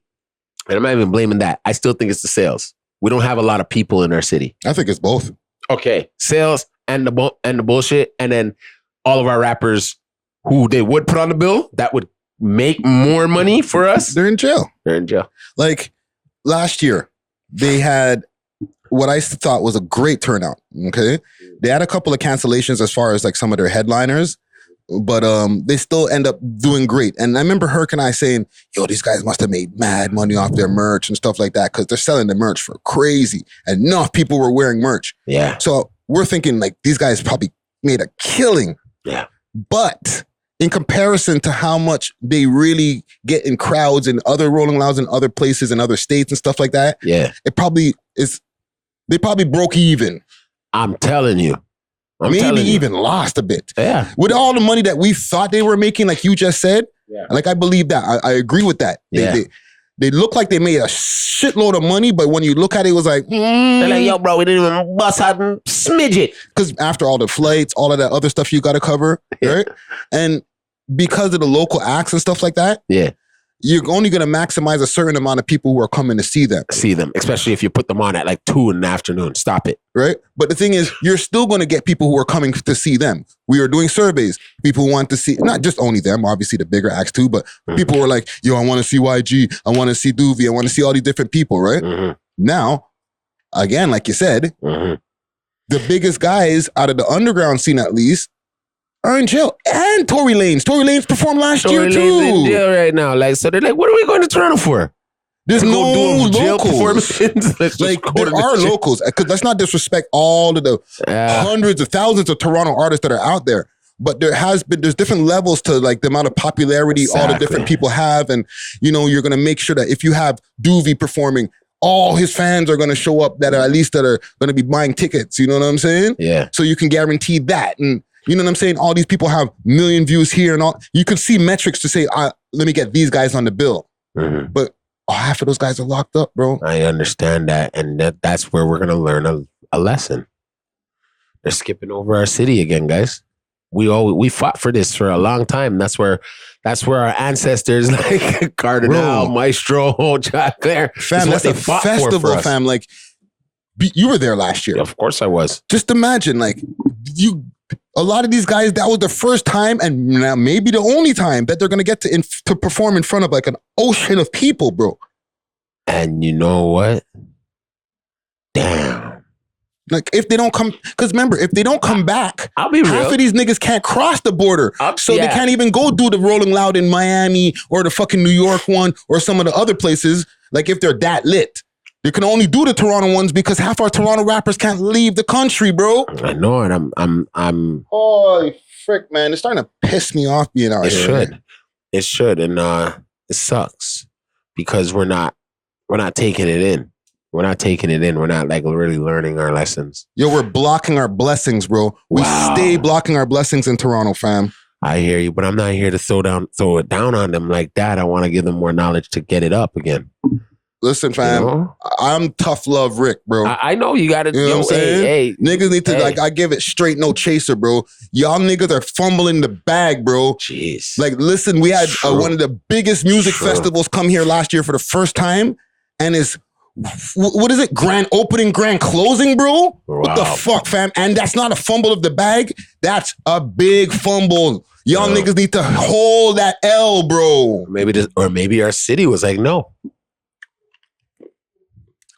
And I'm not even blaming that. I still think it's the sales. We don't have a lot of people in our city. I think it's both. Okay, sales and the bullshit, and then all of our rappers who they would put on the bill that would make more money for us. They're in jail. They're in jail. Like last year, they had what I thought was a great turnout. Okay, they had a couple of cancellations as far as like some of their headliners, but they still end up doing great. And I remember Herc and I saying, yo, these guys must have made mad money off their merch and stuff like that, because they're selling the merch for crazy. And enough people were wearing merch. Yeah. So we're thinking like these guys probably made a killing. Yeah. But in comparison to how much they really get in crowds and other Rolling Louds in other places and other states and stuff like that, Yeah. they probably broke even. I'm telling you. Maybe even lost a bit. Yeah. With all the money that we thought they were making, like you just said, like I believe that. I agree with that. They look like they made a shitload of money, but when you look at it, it was like, They're like, yo, bro, we didn't even bust out and smidge it. because after all the flights, all of that other stuff you got to cover, right? And because of the local acts and stuff like that, Yeah. you're only going to maximize a certain amount of people who are coming to see them. See them, especially if you put them on at like 2 in the afternoon. Stop it. Right? But the thing is, you're still going to get people who are coming to see them. We are doing surveys. People who want to see, not just only them, obviously the bigger acts too, but people were like, yo, I want to see YG. I want to see Doovie. I want to see all these different people, right? Now, again, like you said, the biggest guys out of the underground scene at least are in jail. And Tory Lanez. Tory Lanez performed last year too. Lane's in jail right now. Like, so they're like, what are we going to Toronto for? There's To no go do jail locals. performances? Let's Like, just go there to the are jail. locals. Because let's not disrespect all of the hundreds of thousands of Toronto artists that are out there. But there's different levels to like the amount of popularity all the Exactly. different people have. And, you know, you're going to make sure that if you have Doovie performing, all his fans are going to show up that are going to be buying tickets. You know what I'm saying? Yeah. So you can guarantee that. And you know what I'm saying? All these people have million views here and all. You could see metrics to say, let me get these guys on the bill. But half of those guys are locked up, bro. I understand that. And that's where we're going to learn a lesson. They're skipping over our city again, guys. We fought for this for a long time. That's where our ancestors like Cardinal, Bro. Maestro, Jack Claire. Fam, that's a festival, fam. Like, you were there last year. Of course I was. Just imagine, like, a lot of these guys, that was the first time and now maybe the only time that they're going to get to perform in front of like an ocean of people, bro. And you know what? Damn. Like, if they don't come, because remember, if they don't come back, I'll be real. half of these niggas can't cross the border. They can't even go do the Rolling Loud in Miami or the fucking New York one or some of the other places. Like, if they're that lit. They can only do the Toronto ones because half our Toronto rappers can't leave the country, bro. I know, and I'm. Holy frick, man! It's starting to piss me off being out here. It should, and it sucks because we're not taking it in. We're not taking it in. We're not like really learning our lessons. Yo, we're blocking our blessings, bro. We stay blocking our blessings in Toronto, fam. I hear you, but I'm not here to throw it down on them like that. I want to give them more knowledge to get it up again. Listen, fam, You know? I'm tough love Rick, bro. I know you got to. You know what I'm saying? Hey, niggas need to, like, I give it straight, no chaser, bro. Y'all niggas are fumbling the bag, bro. jeez. Like, listen, we had True. one of the biggest music True. festivals come here last year for the first time. And it's, what is it? Grand opening, grand closing, bro? What the Wow. fuck, fam? And that's not a fumble of the bag. That's a big fumble. Y'all No. niggas need to hold that L, bro. Maybe our city was like, no.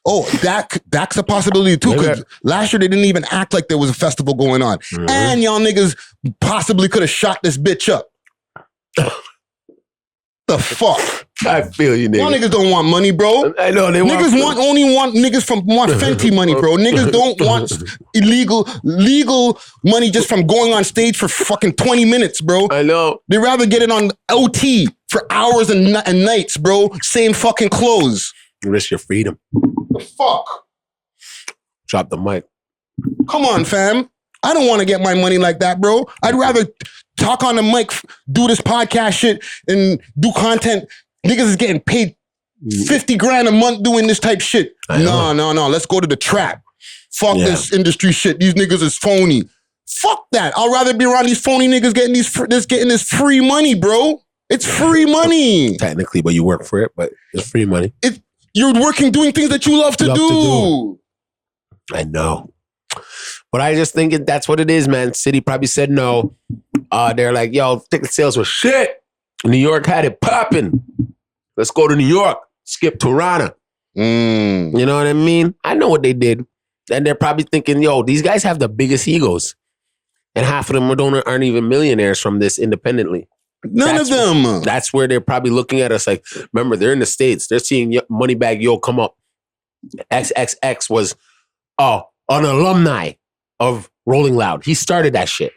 Oh, that's a possibility too. Because last year they didn't even act like there was a festival going on, and y'all niggas possibly could have shot this bitch up. The fuck? I feel you, Y'all nigga. niggas don't want money, bro. I know they Niggas only want niggas want Fenty money, bro. Niggas don't want legal money just from going on stage for fucking 20 minutes, bro. I know. They'd rather get it on OT for hours and nights, bro. Same fucking clothes. You risk your freedom. The fuck? Drop the mic. Come on, fam. I don't want to get my money like that, bro. I'd rather talk on the mic, do this podcast shit, and do content. Niggas is getting paid 50 grand a month doing this type shit. No. Let's go to the trap. Fuck this industry shit. These niggas is phony. Fuck that. I'd rather be around these phony niggas getting this free money, bro. It's free money. Technically, but you work for it, but it's free money. You're working doing things that you love to do. I know. But I just think that's what it is, man. City probably said no. They're like, yo, ticket sales were shit. New York had it popping. Let's go to New York. Skip Toronto. You know what I mean? I know what they did. And they're probably thinking, yo, these guys have the biggest egos. And half of them aren't even millionaires from this independently. None of them. That's where they're probably looking at us like, remember, they're in the States. They're seeing Moneybagg Yo come up. XXX was an alumni of Rolling Loud. He started that shit.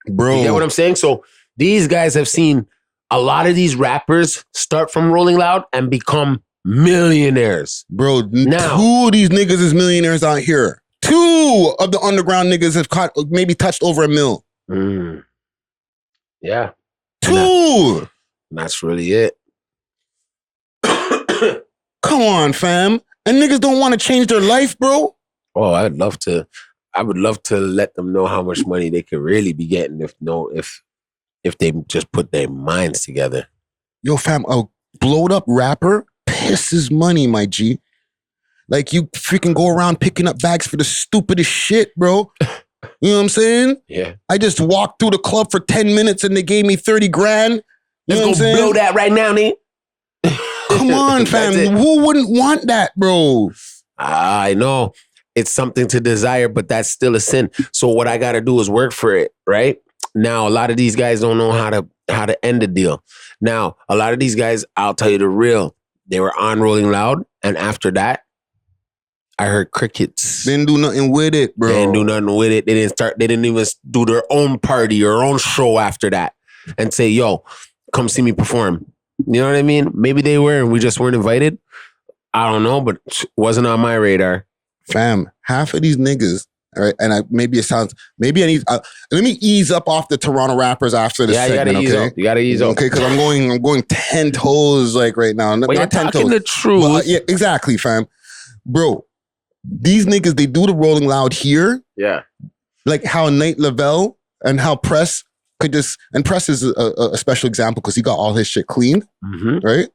Bro. You get what I'm saying? So these guys have seen a lot of these rappers start from Rolling Loud and become millionaires. Bro, now, 2 of these niggas is millionaires out here. 2 of the underground niggas have maybe touched over $1 million. Yeah. 2. That's really it. Come on, fam. And niggas don't want to change their life, bro. Oh, I would love to let them know how much money they could really be getting if they just put their minds together. Yo, fam, a blowed up rapper pisses money, my G. Like, you freaking go around picking up bags for the stupidest shit, bro. You know what I'm saying? Yeah. I just walked through the club for 10 minutes and they gave me 30 grand. You know Let's go blow that right now, nigga. Come on, fam. Who wouldn't want that, bro? I know. It's something to desire, but that's still a sin. So what I got to do is work for it, right? Now, a lot of these guys don't know how to end the deal. Now, a lot of these guys, I'll tell you the real, they were on Rolling Loud, and after that, I heard crickets. Didn't do nothing with it, bro. They didn't do nothing with it. They didn't even do their own party or own show after that and say, yo, come see me perform. You know what I mean? Maybe they were and we just weren't invited. I don't know, but it wasn't on my radar. Fam, half of these niggas, all right, and maybe I need, let me ease up off the Toronto rappers after this segment, okay? You gotta ease up. Okay, because I'm going 10 toes like right now. But you're 10 talking toes. The truth. But, yeah, exactly, fam. Bro, these niggas, they do the Rolling Loud here. Yeah. Like how Nate Lavelle and how Press could just, and Press is a special example because he got all his shit cleaned, right?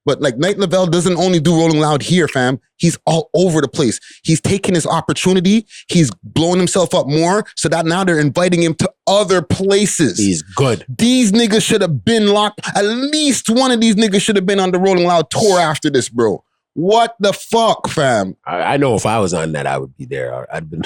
But like Nate Lavelle doesn't only do Rolling Loud here, fam. He's all over the place. He's taking his opportunity. He's blowing himself up more so that now they're inviting him to other places. He's good. These niggas should have been locked. At least one of these niggas should have been on the Rolling Loud tour after this, bro. What the fuck, fam? I know if I was on that, I would be there. I'd been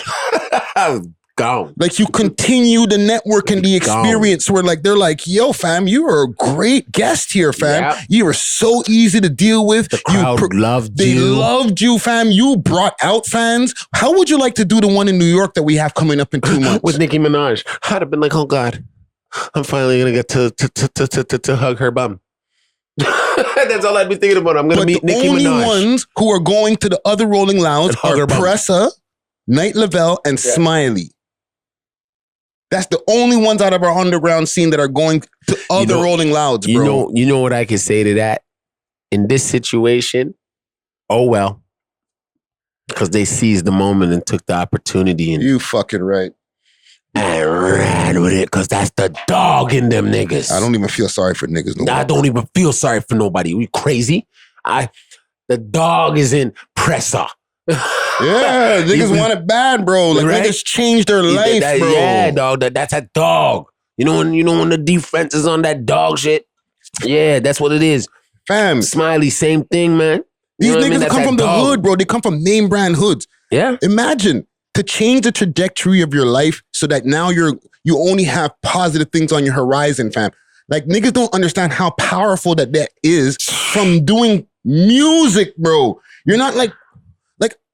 I was gone. Like, you continue the network and the experience where like they're like, yo, fam, you are a great guest here, fam. Yep. You were so easy to deal with. The crowd loved you. They loved you, fam. You brought out fans. How would you like to do the one in New York that we have coming up in 2 months? With Nicki Minaj. I'd have been like, oh God, I'm finally gonna get to hug her bum. That's all I'd be thinking about. I'm gonna meet Nicki Minaj. The only ones who are going to the other Rolling Louds are Pressa, Nate Lavelle, and Smiley. That's the only ones out of our underground scene that are going to other Rolling Louds, bro. You know what I can say to that? In this situation, oh well. Because they seized the moment and took the opportunity. And you fucking right. And ran with it, because that's the dog in them niggas. I don't even feel sorry for niggas no more. I don't even feel sorry for nobody. You crazy? The dog is in Pressa. Yeah, niggas want it bad, bro. Like, right? Niggas changed their life, bro. Yeah, dog. That's a dog. You know when the defense is on that dog shit? Yeah, that's what it is. Fam. Smiley, same thing, man. These niggas come from the hood, bro. They come from name brand hoods. Yeah. Imagine to change the trajectory of your life so that now you only have positive things on your horizon, fam. Like, niggas don't understand how powerful that is from doing music, bro. You're not like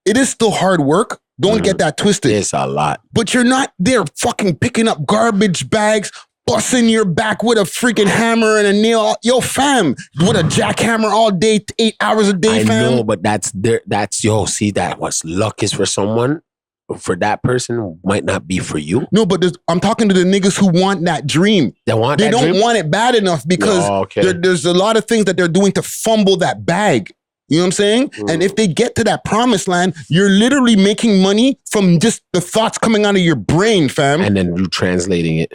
it is still hard work. Don't get that twisted. It's a lot. But you're not there fucking picking up garbage bags, busting your back with a freaking hammer and a nail. Yo, fam, with a jackhammer all day, 8 hours a day, fam. I know, but that's see, that was luck is for someone for that person might not be for you. No, but I'm talking to the niggas who want that dream. They don't want it bad enough because there's a lot of things that they're doing to fumble that bag. You know what I'm saying? And if they get to that promised land, you're literally making money from just the thoughts coming out of your brain, fam. And then you translating it.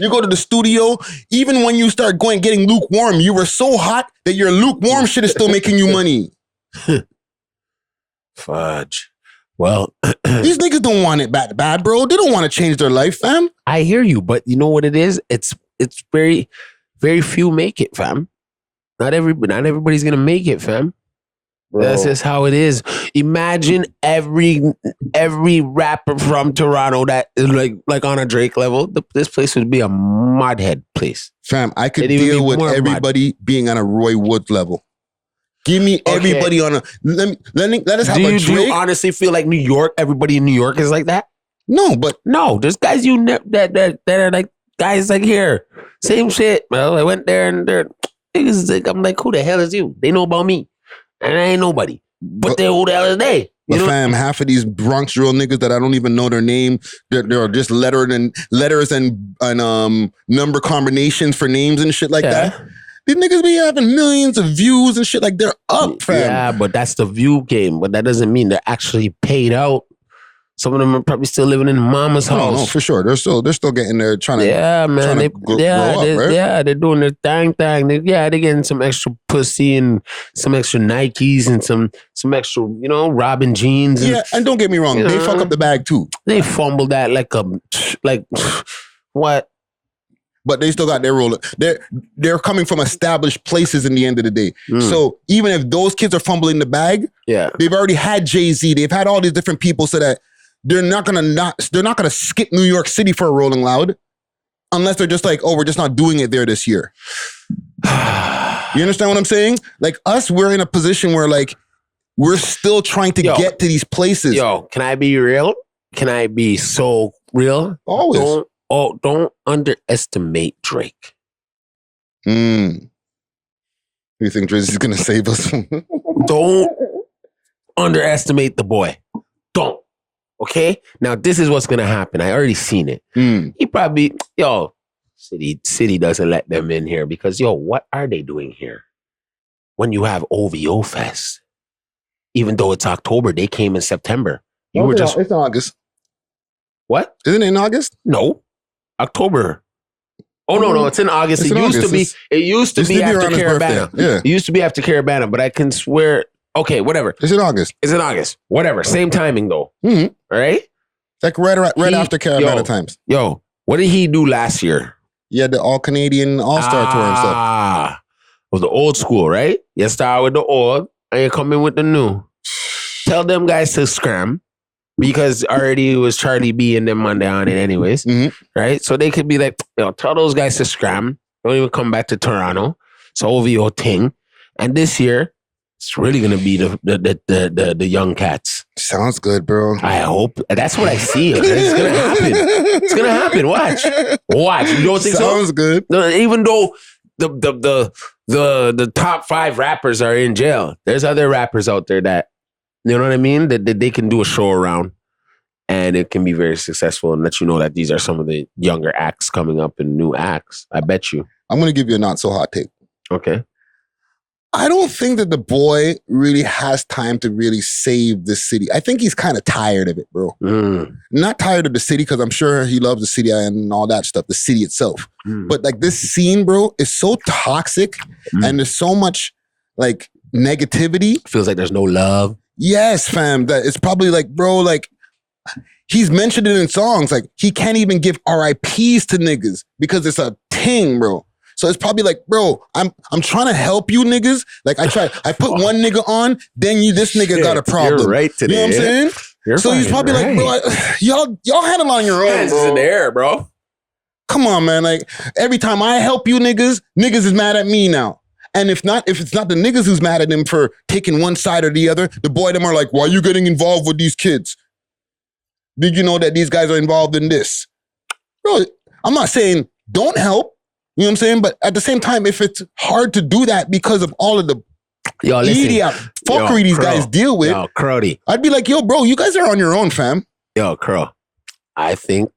You go to the studio, even when you start getting lukewarm, you were so hot that your lukewarm shit is still making you money. Fudge. Well, these niggas don't want it bad, bro. They don't want to change their life, fam. I hear you, but you know what it is? It's very, very few make it, fam. Not everybody's gonna make it, fam. Bro. That's just how it is. Imagine every rapper from Toronto that is like on a Drake level. This place would be a mudhead place, fam. I could deal with everybody being on a Roy Woods level. Give me everybody on a let us have a Drake. Do you honestly feel like New York? Everybody in New York is like that? No, but no. There's guys that are like guys like here. Same shit. Well, I went there and they're niggas like, I'm like, who the hell is you? They know about me, and I ain't nobody. But they who the hell is they? But fam, half of these Bronx drill niggas that I don't even know their name, they're just letters and number combinations for names and shit like that. These niggas be having millions of views and shit like they're up, fam. Yeah, but that's the view game. But that doesn't mean they're actually paid out. Some of them are probably still living in mama's house. No, for sure. They're still getting there trying to. Yeah, man. They're doing their thing. They're getting some extra pussy and some extra Nikes and some extra, Robin jeans. And, and don't get me wrong, they fuck up the bag too. They fumble that like what? But they still got their role. They're coming from established places in the end of the day. So even if those kids are fumbling the bag, they've already had Jay-Z. They've had all these different people so that they're not gonna skip New York City for a Rolling Loud unless they're just like, oh, we're just not doing it there this year. You understand what I'm saying? Like us, we're in a position where like we're still trying to get to these places. Can I be real? Can I be so real? Always. Don't underestimate Drake. You think Drake is gonna save us? Don't underestimate the boy. Don't. Okay? Now this is what's gonna happen. I already seen it. He probably, City doesn't let them in here because what are they doing here? When you have OVO Fest. Even though it's October, they came in September. It's in August. What? Isn't it in August? No. October. Oh no, it's in August. It used to be after Caravana. Yeah. It used to be after Caravana, but I can swear. Okay, whatever. It's in August. Whatever. Same timing though. All right. Like right after Caravana times. What did he do last year? He had the All Canadian All Star Tour and stuff. It was the old school, right? You start with the old and you come in with the new. Tell them guys to scram. Because already it was Charlie B and them Monday on it anyways, right? So they could be like, tell those guys to scram. Don't even come back to Toronto. It's OVO thing. And this year, it's really going to be the young cats. Sounds good, bro. I hope. That's what I see. It's going to happen. It's going to happen. Watch. You don't think Sounds good. No, even though the top 5 rappers are in jail, there's other rappers out there that, you know what I mean? That they can do a show around and it can be very successful and let you know that these are some of the younger acts coming up and new acts. I bet you. I'm going to give you a not so hot take. Okay. I don't think that the boy really has time to really save the city. I think he's kind of tired of it, bro. Not tired of the city because I'm sure he loves the city and all that stuff, the city itself. But like this scene, bro, is so toxic and there's so much like negativity. Feels like there's no love. Yes, fam. That it's probably like, bro, like he's mentioned it in songs. Like he can't even give RIPs to niggas because it's a ting, bro. So it's probably like, bro, I'm trying to help you niggas. Like I put one nigga on, then this nigga got a problem. You're right today. You know what I'm saying? So he's probably like, bro, y'all handle on your own, hands bro. Is in the air, bro. Come on, man. Like every time I help you niggas is mad at me now. And if it's not the niggas who's mad at him for taking one side or the other, the boy them are like, why are you getting involved with these kids? Did you know that these guys are involved in this? Bro, I'm not saying don't help, you know what I'm saying? But at the same time, if it's hard to do that because of all of the idiot fuckery these guys deal with, Crowdy. I'd be like, yo, bro, you guys are on your own, fam. Yo, Curl, I think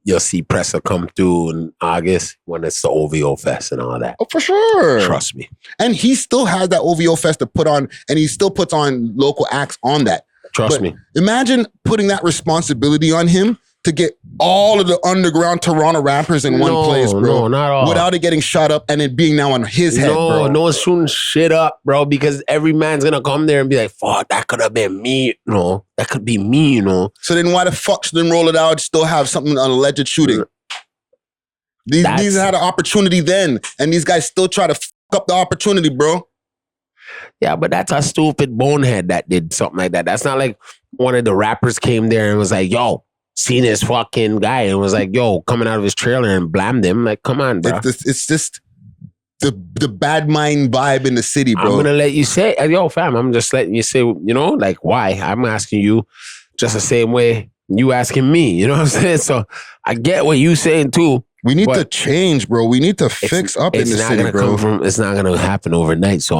you'll see Pressa come through in August when it's the OVO Fest and all that. Oh, for sure. Trust me. And he still has that OVO Fest to put on, and he still puts on local acts on that. Trust me. Imagine putting that responsibility on him to get all of the underground Toronto rappers in one place, bro. No, not all. Without it getting shot up and it being now on his head, bro. No one's shooting shit up, bro, because every man's gonna come there and be like, fuck, that could have been me, that could be me, So then why the fuck should they roll it out, still have something, an alleged shooting? These had an opportunity then, and these guys still try to fuck up the opportunity, bro. Yeah, but that's a stupid bonehead that did something like that. That's not like one of the rappers came there and was like, yo, seen this fucking guy and was like, yo, coming out of his trailer and blamed him. Like, come on, bro. It's just the bad mind vibe in the city, bro. I'm going to let you say, yo, fam, I'm just letting you say, like, why? I'm asking you just the same way you asking me. You know what I'm saying? So I get what you saying too. We need to change, bro. We need to fix up in the city, bro. It's not going to happen overnight. So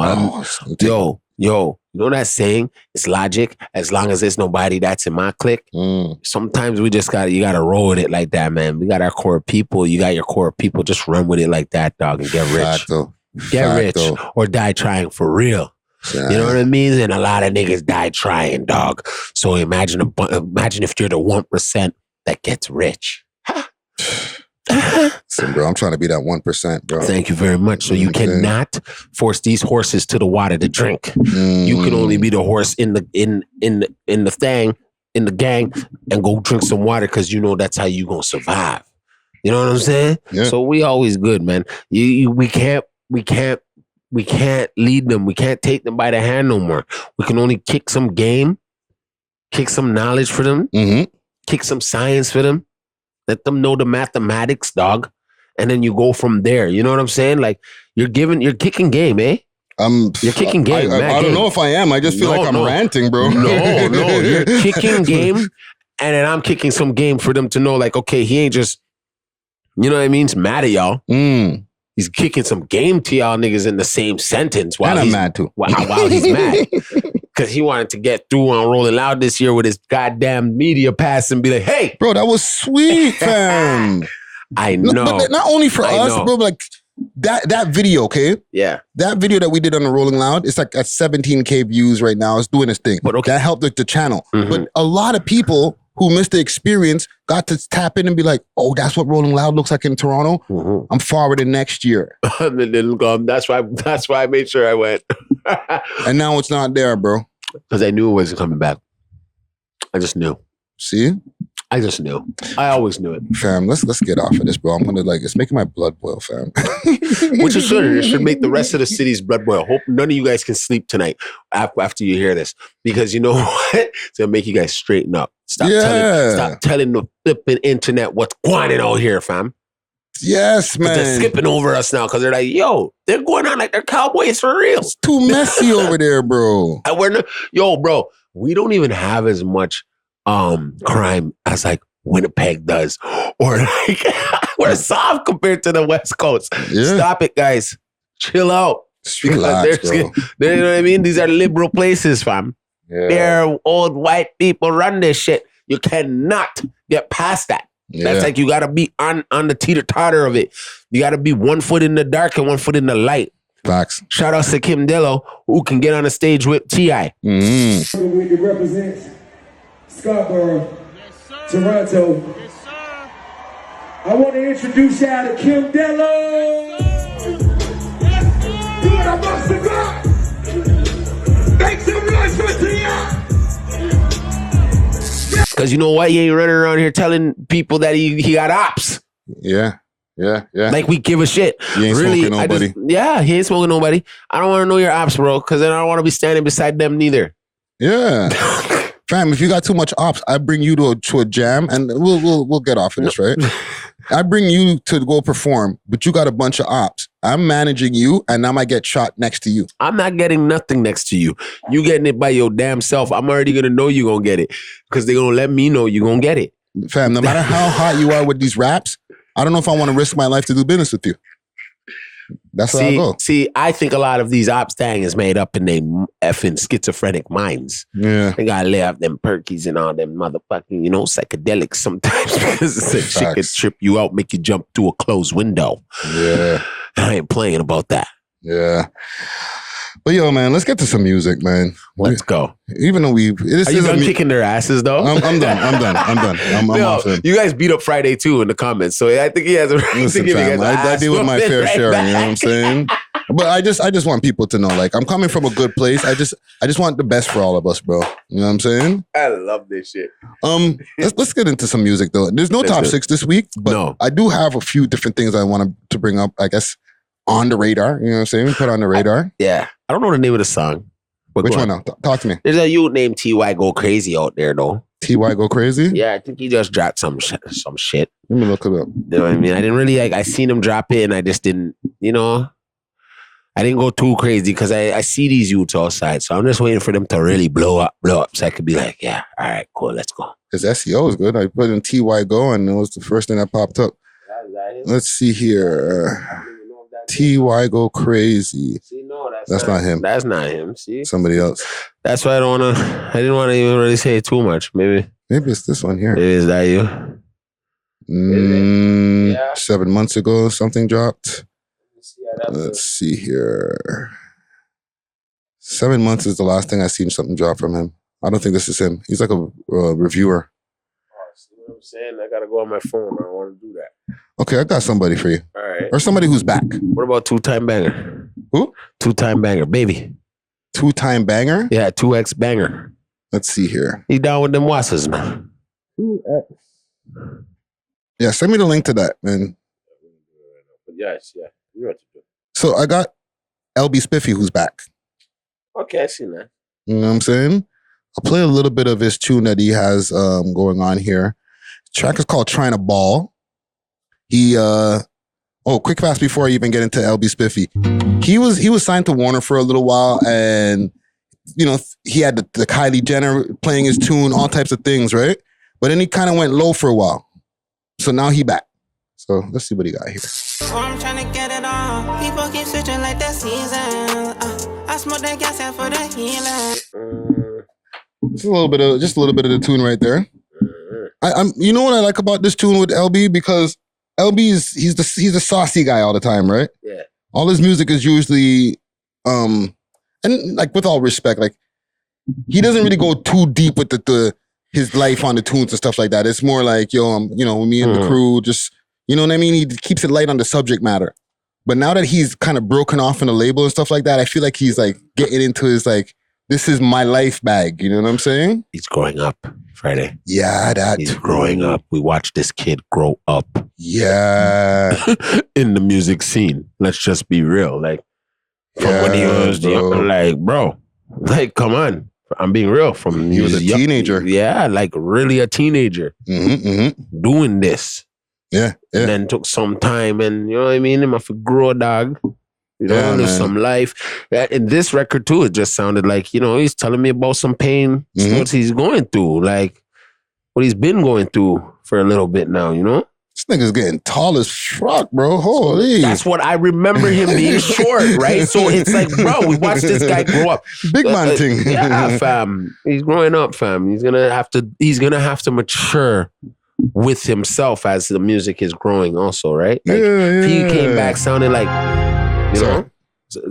yo, you know that saying? It's logic. As long as there's nobody that's in my clique. Sometimes you gotta roll with it like that, man. We got our core people. You got your core people. Just run with it like that, dog, and get rich. Get rich or die trying for real. Yeah. You know what I mean? And a lot of niggas die trying, dog. So imagine if you're the 1% that gets rich. Listen, bro, I'm trying to be that 1%, bro. Thank you very much. So you cannot force these horses to the water to drink. You can only be the horse in the gang and go drink some water because that's how you gonna survive. You know what I'm saying? Yeah. So we always good, man. We can't lead them. We can't take them by the hand no more. We can only kick some game, kick some knowledge for them, kick some science for them. Let them know the mathematics, dog. And then you go from there. You know what I'm saying? Like, you're kicking game, eh? You're kicking game. I don't know if I am. I just feel like I'm ranting, bro. No. You're kicking game. And then I'm kicking some game for them to know, like, okay, he ain't just, you know what I mean? He's mad at y'all. He's kicking some game to y'all niggas in the same sentence. And I'm mad too. While he's mad. Because he wanted to get through on Rolling Loud this year with his goddamn media pass and be like, hey. Bro, that was sweet, fam. I know. No, but not only for us, bro, but like that video, okay? Yeah. That video that we did on the Rolling Loud, it's like at 17K views right now. It's doing its thing. But that helped with the channel. But a lot of people who missed the experience got to tap in and be like, oh, that's what Rolling Loud looks like in Toronto. I'm forwarding next year. That's why I made sure I went. And now it's not there, bro. Because I knew it wasn't coming back. I just knew. See? I just knew. I always knew it. Fam, let's get off of this, bro. I'm gonna it's making my blood boil, fam. Which it should. It should make the rest of the city's blood boil. Hope none of you guys can sleep tonight after you hear this. Because you know what? It's gonna make you guys straighten up. Stop telling the flipping internet what's going on out here, fam. Yes, man. They're skipping over us now because they're like, yo, they're going on like they're cowboys for real. It's too messy over there, bro. Yo, bro, we don't even have as much crime as like Winnipeg does, or like we're soft compared to the West Coast. Yeah. Stop it, guys. Chill out. Relax, bro. You know what I mean? These are liberal places, fam. Yeah. They're old white people run this shit. You cannot get past that. Yeah. That's like you gotta be on the teeter-totter of it. You gotta be 1 foot in the dark and 1 foot in the light. Facts. Shout out to Kim Dillo, who can get on the stage with T.I. We can represent Scarborough, Toronto. Yes, sir. I want to introduce y'all to Kim Dillo. Do it, I must have got. Make some noise for T.I. Because you know what? He ain't running around here telling people that he got ops. Yeah. Like we give a shit. He ain't smoking nobody. He ain't smoking nobody. I don't want to know your ops, bro, because then I don't want to be standing beside them neither. Yeah. Fam, if you got too much ops, I bring you to a jam and we'll get off of this, right? I bring you to go perform, but you got a bunch of ops. I'm managing you and I might get shot next to you. I'm not getting nothing next to you. You getting it by your damn self. I'm already going to know you're going to get it because they're going to let me know you're going to get it. Fam, no matter how hot you are with these raps, I don't know if I want to risk my life to do business with you. That's where I go. See, I think a lot of these ops thang is made up in their effing schizophrenic minds. Yeah. They gotta lay off them perkies and all them motherfucking, psychedelics sometimes because it's a shit could trip you out, make you jump through a closed window. Yeah. I ain't playing about that. Yeah. But yo, man, let's get to some music, man. Let's go. Even though Are you done kicking their asses though? I'm done. I'm off him. You guys beat up Friday too in the comments, so I think he has a right Listen, to give you guys I deal with my fair share. back. You know what I'm saying? But I just want people to know, like, I'm coming from a good place. I just want the best for all of us, bro. You know what I'm saying? I love this shit. Let's get into some music though. There's no top 6 this week, but I do have a few different things I want to bring up. I guess on the radar. You know what I'm saying? Put on the radar. Yeah. I don't know the name of the song. Which one now? Talk to me. There's a youth named T.Y. Go Crazy out there though. T.Y. Go Crazy? Yeah, I think he just dropped some shit. Let me look it up. You know what I mean? I didn't really I seen him drop it and I just didn't, I didn't go too crazy because I see these youths outside. So I'm just waiting for them to really blow up. So I could be like, yeah, all right, cool, let's go. His SEO is good. I put in T.Y. Go and it was the first thing that popped up. Let's see here. T.Y. Go Crazy. See, no, that's not him. That's not him. See, somebody else. That's why I didn't want to even really say too much. Maybe it's this one here. Is that you? 7 months ago, something dropped. Let's see here. 7 months is the last thing I seen something drop from him. I don't think this is him. He's like a reviewer. See what I'm saying? I gotta go on my phone. I don't want to do that. Okay, I got somebody for you. All right. Or somebody who's back. What about 2-time banger? Who? 2-time banger, baby. 2-time banger? Yeah, 2X banger. Let's see here. He down with them wasses, man. 2X. Yeah, send me the link to that, man. Yes, yeah. You know what to do. So I got LB Spiffy who's back. Okay, I see that. You know what I'm saying? I'll play a little bit of his tune that he has going on here. The track is called Trying to Ball. He quick fast before I even get into LB Spiffy. He was signed to Warner for a little while and he had the Kylie Jenner playing his tune, all types of things, right? But then he kind of went low for a while. So now he back. So let's see what he got here. I'm trying to get it on. People keep switching like the season. I smoke that gas out for the healing. Just a little bit of the tune right there. I'm you know what I like about this tune with LB, because LB he's the saucy guy all the time, right? Yeah. All his music is usually and like with all respect, like he doesn't really go too deep with his life on the tunes and stuff like that. It's more like, me and the crew, just, you know what I mean? He keeps it light on the subject matter. But now that he's kind of broken off in the label and stuff like that, I feel like he's like getting into his like, this is my life bag. You know what I'm saying? He's growing up, Friday. Yeah, he's growing up. We watched this kid grow up. Yeah. In the music scene. Let's just be real. Like, from when he was young, like, bro, like, come on. I'm being real. From he was a teenager. Yeah, like really a teenager doing this. Yeah. And then took some time and, you know what I mean? Him have to grow a dog. Live some life. In this record too, it just sounded like, he's telling me about some pain, what he's going through, like what he's been going through for a little bit now, This nigga's getting tall as fuck, bro. Holy. That's what I remember him being short, right? So it's like, bro, we watched this guy grow up. Big man thing. Yeah, fam. He's growing up, fam. He's gonna have to mature with himself as the music is growing also, right? Like, he came back sounding like,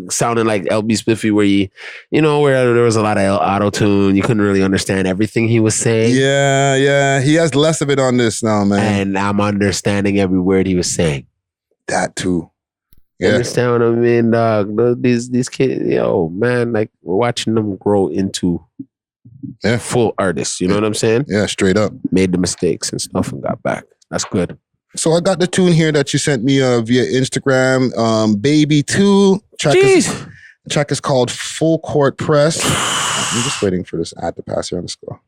sounding like LB Spiffy, where where there was a lot of auto-tune. You couldn't really understand everything he was saying. Yeah. He has less of it on this now, man. And I'm understanding every word he was saying. That too. You understand what I mean, dog? These kids, man, like we're watching them grow into full artists. You know what I'm saying? Yeah, straight up. Made the mistakes and stuff and got back. That's good. So I got the tune here that you sent me via Instagram. Baby 2. Track is called Full Court Press. I'm just waiting for this ad to pass here on the score.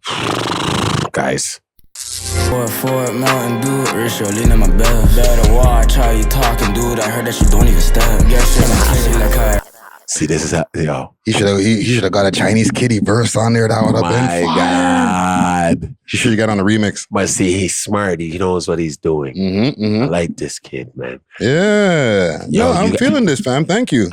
Guys. For Mountain Dew, Risho, lean in my bed. Better watch how you talking, dude. I heard that you don't even step. Guess you're like See, this is how, yo. He should have got a Chinese kitty verse on there. That would have been fire. God. He should have got on the remix. But see, he's smart. He knows what he's doing. I like this kid, man. Yeah. Yo, I'm feeling this, fam. Thank you.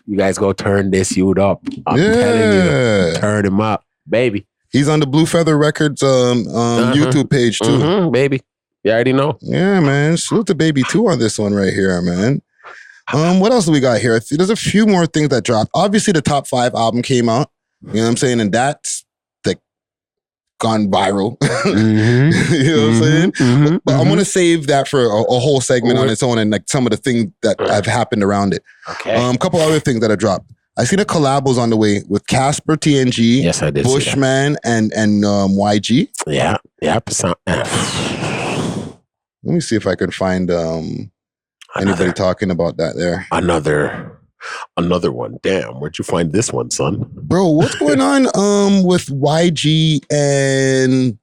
You guys go turn this dude up. I'm telling you. Turn him up, baby. He's on the Blue Feather Records YouTube page, too. Baby. You already know. Yeah, man. Salute to Baby 2 on this one right here, man. What else do we got here? There's a few more things that dropped. Obviously, the Top 5 album came out. You know what I'm saying? And that's like gone viral. You know what I'm saying? But I'm gonna save that for a whole segment on its own and like some of the things that have happened around it. Okay. A couple other things that have dropped. I see the collabos on the way with Casper TNG. Yes, I did. Bushman and YG. Yeah. Let me see if I can find anybody talking about that there. Another one. Damn, where'd you find this one, son? Bro, what's going on with YG and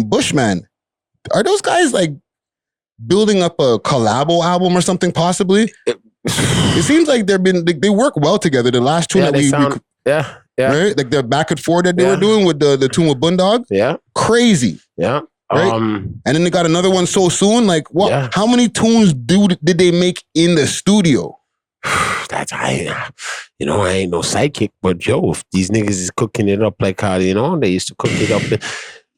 Bushman? Are those guys like building up a collabo album or something possibly? It seems like they work well together. The last two that right? Like the back and forth that they were doing with the tune with Bundog. Yeah. Crazy. Yeah. Right? And then they got another one so soon. Like, what? Yeah. How many tunes did they make in the studio? I ain't no sidekick, but yo, if these niggas is cooking it up like how they used to cook it up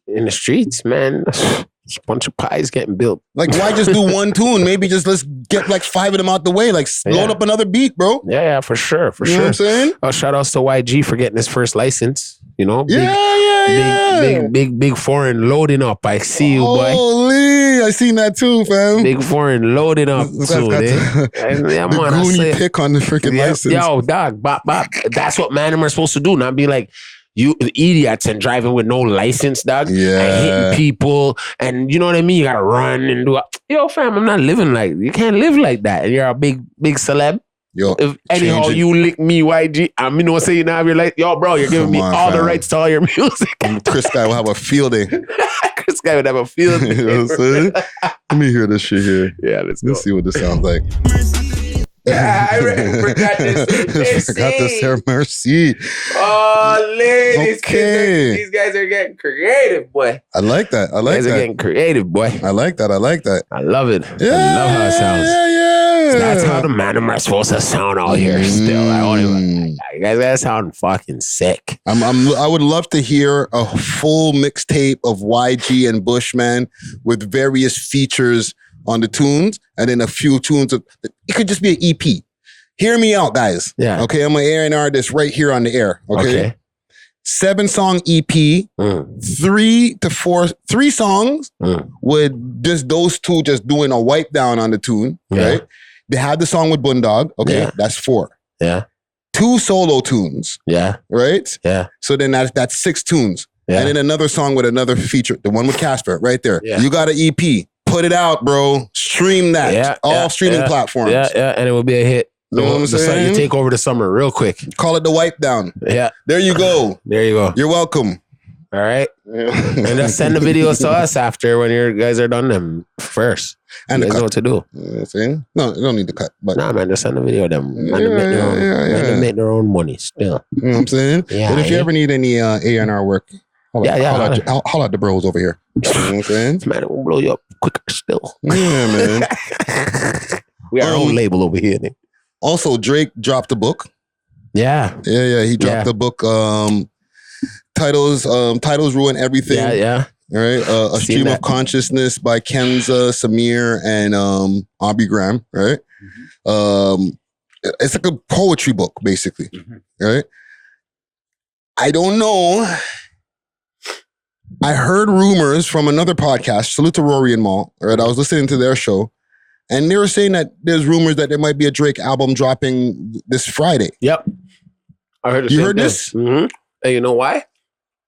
in the streets, man. It's a bunch of pies getting built. Like, why just do one tune? Maybe just let's get like 5 of them out the way. Like, load up another beat, bro. Yeah, for sure. You know what I'm saying? Shout outs to YG for getting his first license. You know, big foreign loading up. I see you, boy. Holy, I seen that too, fam. Big foreign loading up too. The Goonie pick on the freaking license. Yo, dog, bop. That's what man are supposed to do. Not be like you idiots and driving with no license, dog. Yeah, and hitting people, and you know what I mean. You gotta run and do. Yo, fam, I'm not living like you can't live like that. And you're a big celeb. Yo, if anyhow you lick me, YG, I'm gonna say you now you're like, yo, bro, you're giving me all the rights to all your music. Chris Guy will have a field day. Chris Guy would have a field day. You know what I'm saying? Let me hear this shit here. Yeah, let's see what this sounds like. I forgot this. Forgot this here, Mercy. Oh, ladies, okay. These guys are getting creative, boy. I like that. These guys are getting creative, boy. I like that. I love it. Yeah, I love how it sounds. Yeah. So that's how the man are supposed to sound out here. Still, you guys gotta sound fucking sick. I would love to hear a full mixtape of YG and Bushman with various features on the tunes, and then a few tunes. It could just be an EP. Hear me out, guys. Yeah. Okay, I'm gonna A&R this right here on the air. Okay. 7-song EP, 3 songs with just those two just doing a wipe down on the tune. Right. They had the song with Bundog. Okay, that's 4. Yeah. 2 solo tunes. Yeah. Right. Yeah. So then that's 6 tunes. Yeah. And then another song with another feature, the one with Casper, right there. Yeah. You got an EP. Put it out, bro. Stream that. All streaming platforms. Yeah, and it will be a hit. You know what I'm saying? You take over the summer real quick. Call it the wipe down. Yeah. There you go. There you go. You're welcome. All right. And just send the videos to us after when you guys are done them first. And you guys know what to do. You know what I'm saying? No, you don't need to cut. But nah, man, just send the video to them. They make their own money still. You know what I'm saying? Yeah. But if you ever need any A&R work, holla at the bros over here. You know what I'm saying? Man, it will blow you up quicker still. Yeah, man. We are our own label over here. Nick. Also, Drake dropped a book. Yeah. He dropped a book. Titles Ruin Everything. Yeah. All right. A Stream of Consciousness by Kenza, Samir, and Aubrey Graham. Right. It's like a poetry book, basically. Right. I don't know. I heard rumors from another podcast, salute to Rory and Mal, right? I was listening to their show, and they were saying that there's rumors that there might be a Drake album dropping this Friday. Yep. I heard You heard this? Mm-hmm. And you know why?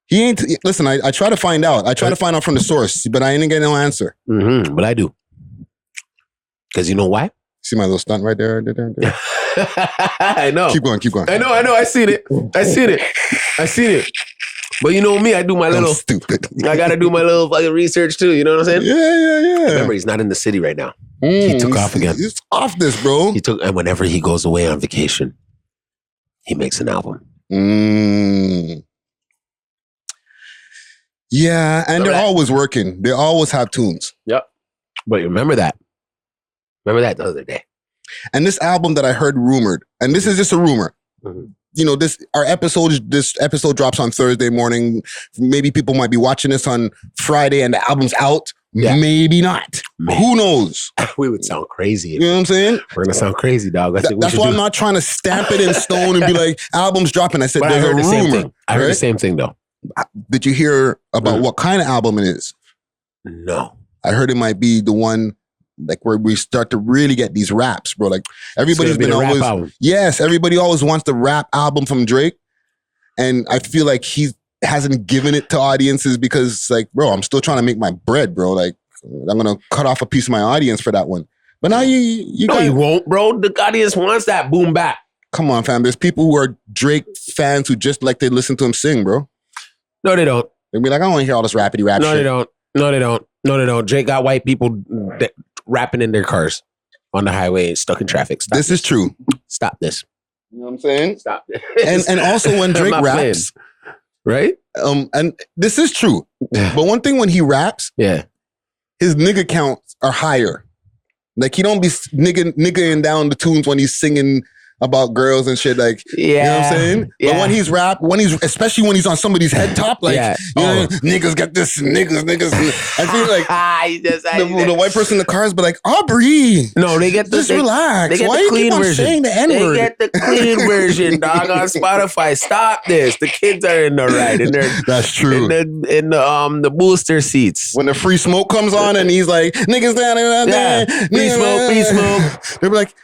He ain't, listen, I try to find out. I try to find out from the source, but I didn't get no answer. Mm-hmm. But I do. Because you know why? See my little stunt right there? I know. Keep going. I know. I seen it. But you know me, I do my little... I'm stupid. I got to do my little fucking research too. You know what I'm saying? Yeah. Remember, he's not in the city right now. He took off again. He's off this, bro. And whenever he goes away on vacation, he makes an album. Yeah, and they're always working. They always have tunes. Yep. But remember that. Remember that the other day. And this album that I heard rumored, and this is just a rumor. You know, this episode drops on Thursday morning. Maybe people might be watching this on Friday and the album's out. Yeah. Maybe not. Who knows? We would sound crazy. You know what I'm saying? We're gonna sound crazy, dog. That's why I'm not trying to stamp it in stone and be like, album's dropping. I said, there's a rumor. I heard the same thing though. Did you hear about what kind of album it is? No. I heard it might be the one like where we start to really get these raps, bro. Like everybody's been always, yes, everybody always wants the rap album from Drake. And I feel like he hasn't given it to audiences because like, bro, I'm still trying to make my bread, bro. Like I'm going to cut off a piece of my audience for that one. But now you won't, bro. The audience wants that boom bap. Come on, fam. There's people who are Drake fans who just like to listen to him sing, bro. No, they don't. They'll be like, I don't want to hear all this rapidy rap shit. They don't. No, they don't. No, they don't. Drake got white people rapping in their cars on the highway and stuck in traffic. Stop this is true. Stop this. You know what I'm saying? Stop this. And also when Drake raps, right? And this is true. But one thing when he raps, his nigga counts are higher. Like he don't be niggaing down the tunes when he's singing about girls and shit, like, you know what I'm saying? Yeah. But when he's especially when he's on somebody's head top, like, you know, niggas got this, niggas. I feel like the white person in the cars be like, Aubrey. No, they get the just relax. They get Why the you clean keep on version. saying the N-word? They get the clean version, dog, on Spotify. Stop this. The kids are in the right. And they're that's true. In the booster seats. When the free smoke comes on and he's like, niggas down there. Free smoke. They be like,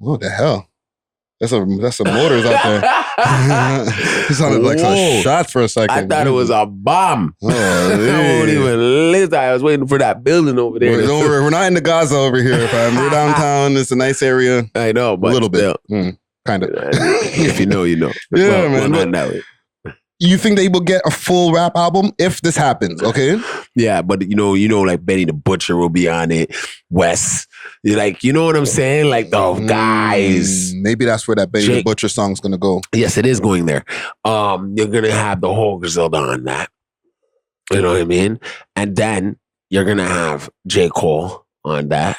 what the hell? That's some motors out there. It sounded like some shots for a second. I thought it was a bomb. Oh, I won't even listen. I was waiting for that building over there. We're not in the Gaza over here, fam. We're downtown. It's a nice area. I know, but a little bit. Kind of. If you know, you know. Yeah, man. Not that way. You think they will get a full rap album if this happens, okay? Yeah, but you know, like Benny the Butcher will be on it. Wes, like, you know what I'm saying? Like the guys. Maybe that's where that Benny the Butcher song's gonna go. Yes, it is going there. You're gonna have the whole Griselda on that. You know what I mean? And then you're gonna have J. Cole on that.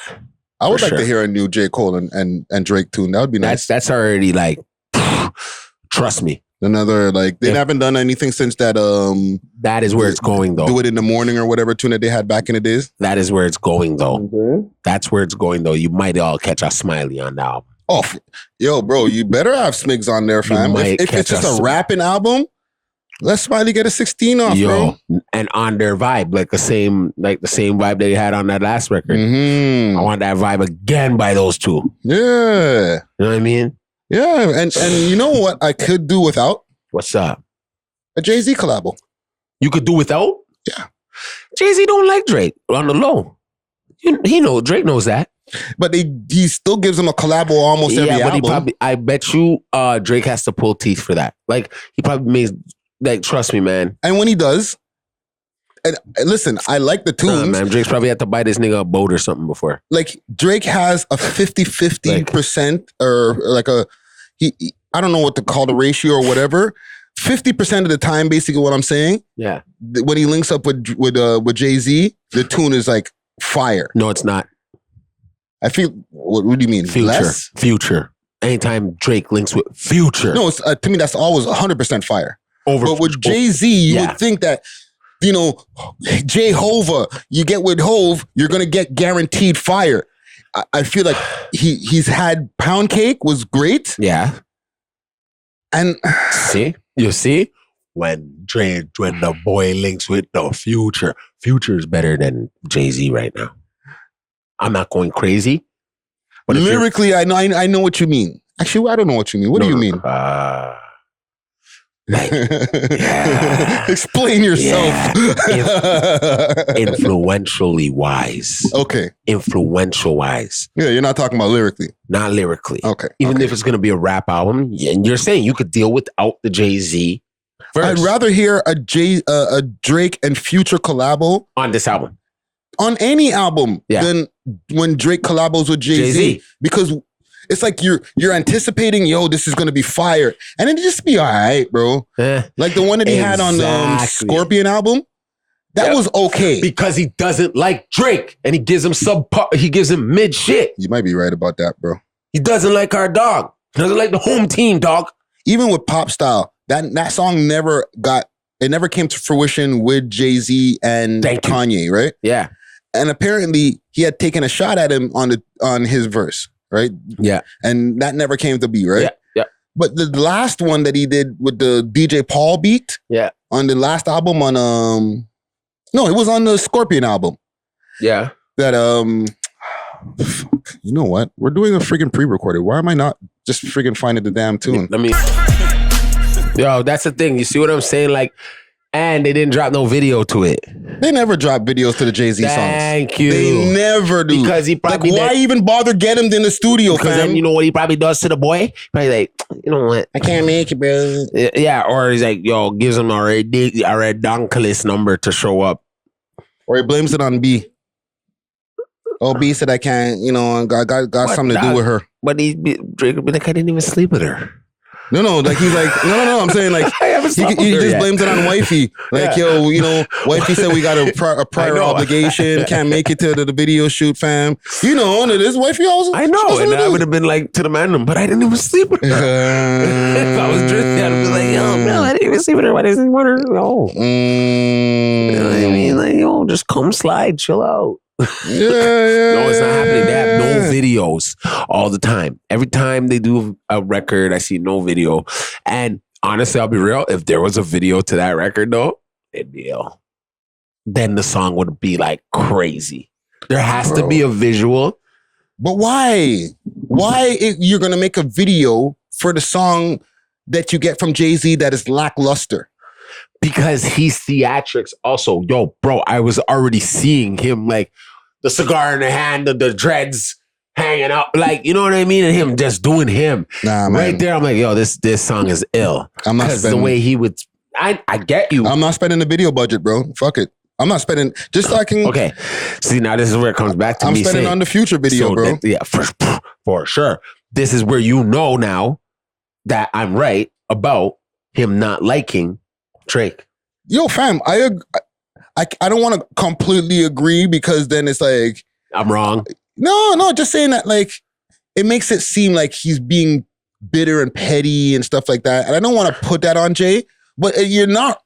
I would like to hear a new J. Cole and Drake tune. That would be nice. That's already like, trust me. Another, like, they haven't done anything since that. That is where it's going, though. Do It in the Morning or whatever tune that they had back in the days. That is where it's going, though. Mm-hmm. That's where it's going, though. You might all catch a Smiley on the album. Oh, yo, bro, you better have Smigs on there, fam. If it's just a rapping album, let Smiley get a 16 off, bro. And on their vibe, like the same vibe they had on that last record. Mm-hmm. I want that vibe again by those two. Yeah. You know what I mean? Yeah, and you know what I could do without? What's up? A Jay-Z collabo. You could do without? Yeah. Jay-Z don't like Drake on the low. Drake knows that. But he still gives him a collabo almost every album. I bet you Drake has to pull teeth for that. Like, he probably makes, like, trust me, man. And when he does, and listen, I like the tunes. Man, Drake's probably had to buy this nigga a boat or something before. Like, Drake has a 50-50% or like I don't know what to call the ratio or whatever. 50% of the time, basically what I'm saying. Yeah. When he links up with Jay-Z, the tune is like fire. No, it's not. I feel, what do you mean? Future. Anytime Drake links with Future. No, it's, to me, that's always 100% fire. But with Jay-Z, you would think that, you know, J-Hova, you get with Hove, you're going to get guaranteed fire. I feel like he's had Pound Cake was great. Yeah. And you see? When the boy links with the Future is better than Jay-Z right now. I'm not going crazy. But lyrically, I know what you mean. Actually, I don't know what you mean. What do you mean? Explain yourself. Influentially wise. Okay. Influential wise. Yeah, you're not talking about lyrically. Not lyrically. Okay. Even if it's going to be a rap album, and you're saying you could deal without the Jay-Z verse. I'd rather hear a Drake and Future collabo on this album. On any album than when Drake collabos with Jay-Z. Because It's like you're anticipating, yo, this is gonna be fire, and it just be all right, bro. Like the one that he had on the Scorpion album, that was okay because he doesn't like Drake, and he gives him he gives him mid shit. You might be right about that, bro. He doesn't like our dog. He doesn't like the home team, dog. Even with Pop Style, that song never came to fruition with Jay-Z and Kanye, right? Yeah. And apparently he had taken a shot at him on his verse, right? Yeah. And that never came to be, right? Yeah. But the last one that he did with the DJ Paul beat, on the last album on no, it was on the Scorpion album. Yeah. That you know what? We're doing a freaking pre-recorded. Why am I not just freaking finding the damn tune? Yo, that's the thing. You see what I'm saying? Like, and they didn't drop no video to it. They never drop videos to the Jay-Z songs. Thank you. They never do. Because he probably why even bother get him in the studio, because fam? then you know what he probably does to the boy? Probably like, you know what? I can't make it, bro. Yeah, or he's like, yo, gives him a redonkulous number to show up. Or he blames it on B. Oh, B said I can't, got something to do with her. But Drake would be like, I didn't even sleep with her. No, like he's like, no. I'm saying like he just blames it on wifey. Like, yo, wifey said we got a prior obligation, can't make it to the video shoot, fam. And it is wifey also. I know, and I would have been like to the man, but I didn't even sleep with her. If I was Drake, I'd be like, yo, no, I didn't even sleep with her. Why didn't I sleep with her? No. You know what I mean? Like, yo, just come slide, chill out. Yeah. No, it's not happening. They have no videos all the time. Every time they do a record, I see no video. And honestly, I'll be real. If there was a video to that record, though, it'd be ill. Then the song would be like crazy. There has to be a visual. But why? Why you're gonna make a video for the song that you get from Jay-Z that is lackluster? Because he's theatrics also. Yo, bro, I was already seeing him like the cigar in the hand, the dreads hanging up. Like, you know what I mean? And him just doing him. Nah, man. Right there, I'm like, yo, this song is ill. I'm not spending the way he would. I get you. I'm not spending the video budget, bro. Fuck it. I'm not spending just so I can. Okay. See, now this is where it comes back to I'm me. spending on the future video, bro. For sure. This is where you know now that I'm right about him not liking Drake. Yo, fam, I don't want to completely agree because then it's like I'm wrong. No, just saying that like it makes it seem like he's being bitter and petty and stuff like that. And I don't want to put that on Jay, but you're not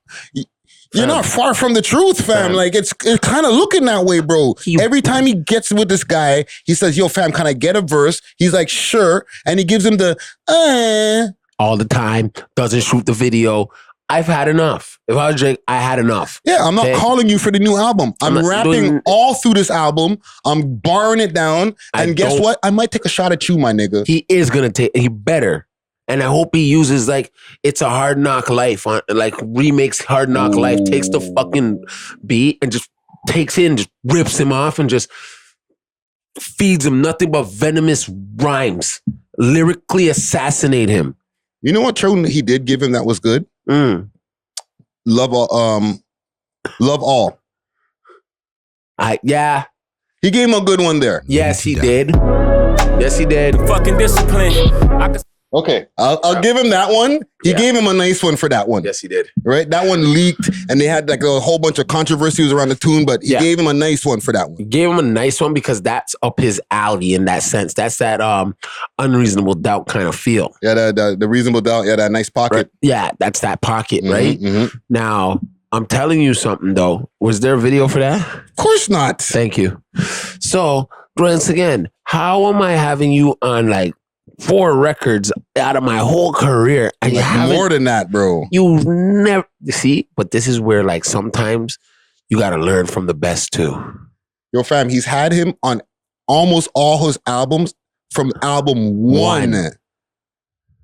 far from the truth, fam. Like it's kind of looking that way, bro. Every time he gets with this guy, he says, "Yo, fam, can I get a verse?" He's like, "Sure," and he gives him the all the time. Doesn't shoot the video. I've had enough. If I was Drake, I had enough. Yeah, I'm not calling you for the new album. I'm rapping all through this album. I'm barring it down. And guess what? I might take a shot at you, my nigga. He is going to he better. And I hope he uses like, It's a Hard Knock Life, like remakes Hard Knock Life, takes the fucking beat and just takes it and just rips him off and just feeds him nothing but venomous rhymes. Lyrically assassinate him. You know what tune he did give him that was good? Love All. Yeah. He gave him a good one there. Yes, he did. Yes, he did. Fucking discipline. Okay, I'll give him that one. He gave him a nice one for that one. Yes, he did. Right? That one leaked and they had like a whole bunch of controversies around the tune, but he gave him a nice one for that one. He gave him a nice one because that's up his alley in that sense. That's that Unreasonable Doubt kind of feel. Yeah, the Reasonable Doubt. Yeah, that nice pocket. Right? Yeah, that's that pocket, right? Mm-hmm. Now, I'm telling you something though. Was there a video for that? Of course not. Thank you. So, once again, how am I having you on like 4 records out of my whole career? And you more than that, bro. You never see, but this is where like sometimes you got to learn from the best too. Yo, fam, he's had him on almost all his albums from album one.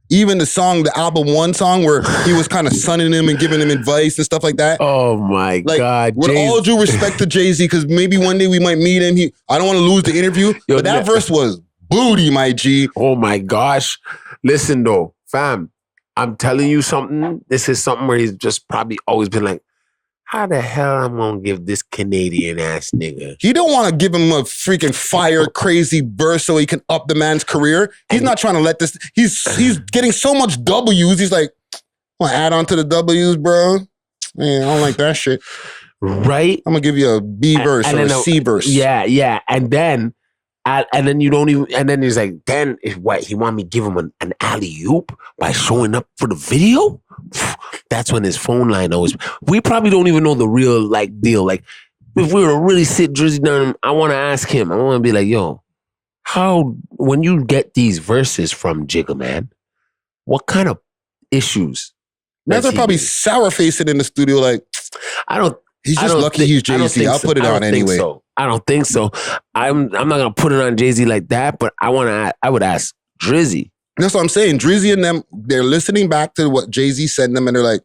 Even the album 1 song where he was kind of sunning him and giving him advice and stuff like that. Oh my God. With all due respect to Jay-Z, because maybe one day we might meet him. I don't want to lose the interview, but that verse was booty, my G. Oh my gosh. Listen though, fam, I'm telling you something. This is something where he's just probably always been like, how the hell I'm gonna give this Canadian ass nigga? He don't want to give him a freaking fire crazy verse so he can up the man's career. He's not trying to let this. He's getting so much W's. He's like, want to add on to the W's, bro? Man, I don't like that shit. Right? I'm gonna give you a B verse or a C verse. Yeah. And then you don't even. And then he's like, then what? He want me to give him an alley-oop by showing up for the video? That's when his phone line always. We probably don't even know the real like deal. Like if we were to really sit Drizzy down, I want to ask him. I want to be like, yo, how when you get these verses from Jigga Man, what kind of issues? Now they're probably sour facing in the studio. Like He's just lucky he's Jay-Z. I'll put it on anyway. I don't think so. I'm not gonna put it on Jay-Z like that. But I would ask Drizzy. That's what I'm saying. Drizzy and them, they're listening back to what Jay-Z sent them, and they're like,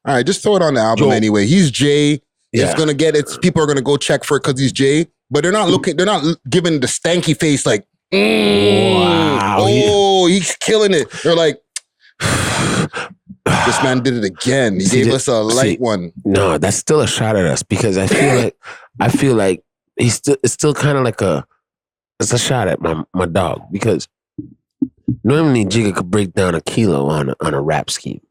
all right, just throw it on the album anyway. He's Jay. It's gonna get it. People are gonna go check for it because he's Jay. But they're not looking. They're not giving the stanky face like, wow, he's killing it. They're like, this man did it again. He gave us a light one. No, that's still a shot at us because I feel like it's still kind of like it's a shot at my dog because normally Jigga could break down a kilo on a rap scheme.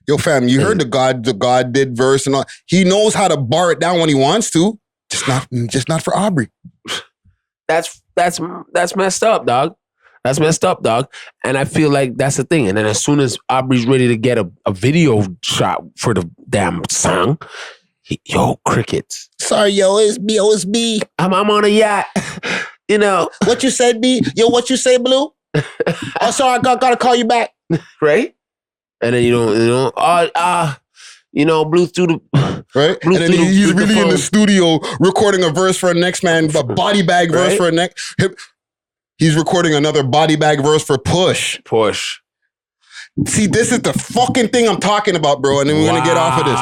Yo, fam, you heard the God did verse and all. He knows how to bar it down when he wants to. Just not for Aubrey. That's messed up, dog. That's messed up, dog. And I feel like that's the thing. And then as soon as Aubrey's ready to get a video shot for the damn song, crickets. Sorry, it's B. I'm on a yacht. You know. What you said, B? Yo, what you say, Blue? Oh, sorry, I gotta call you back. Right? And then Blue through the... Right? Blue and then he's really in the studio recording a verse for a next man, a body bag verse for a next... He's recording another body bag verse for Push. See, this is the fucking thing I'm talking about, bro. And then we're going to get off of this.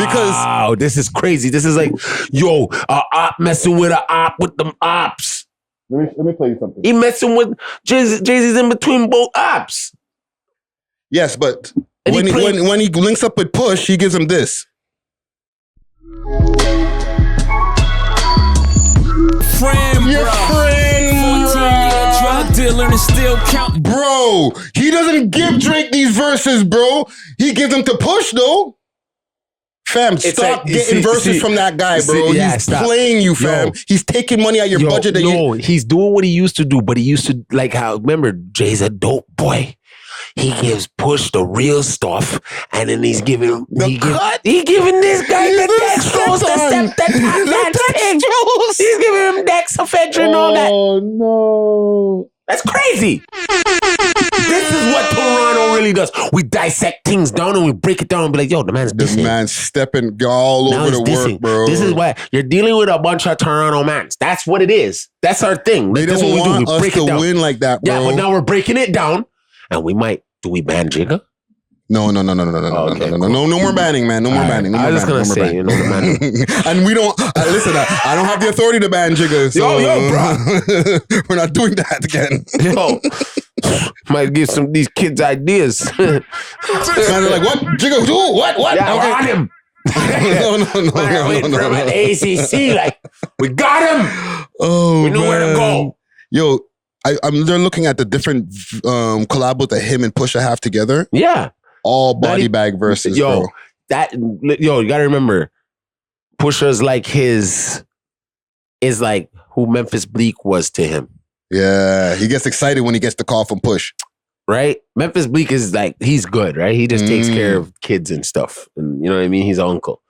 Because... this is crazy. This is like, a op messing with a op with them ops. Let me play you something. He messing with... Jay-Z's in between both ops. Yes, but when he links up with Push, he gives him this. Your friend, drug dealer and still count. Bro, he doesn't give Drake these verses, bro. He gives them to Push, though. Fam, stop getting verses from that guy, bro. He's playing you, fam. He's taking money out of your budget. He's doing what he used to do, but he used to, like how, remember, Jay's a dope boy. He gives Push the real stuff, and then he's giving him he giving this guy the dextrose, the thing. He's giving him dexafedrin and all that. Oh no, that's crazy. This is what Toronto really does. We dissect things down and we break it down and be like, yo, the man's dissing. This man's stepping all over the work, bro. This is why you're dealing with a bunch of Toronto mans. That's what it is. That's our thing. They That's don't what want we do. We us break to it down. win like that, bro. Yeah, but now we're breaking it down. And do we ban Jigga? No, no more banning, man. No more banning. I was just gonna say, and we don't listen. I don't have the authority to ban Jigga. So, bro, we're not doing that again. Might give some of these kids ideas. Man, they're like, what? Jigga? Who? What? Yeah, okay. on him. No. From an ACC, like we got him. Oh, we know where to go. Yo. They're looking at the different collabos that him and Pusha have together. Yeah. All body bag verses, bro. You gotta remember, Pusha's like is like who Memphis Bleak was to him. Yeah. He gets excited when he gets the call from Push. Right? Memphis Bleak is like, he's good, right? He just takes care of kids and stuff. And you know what I mean? He's an uncle.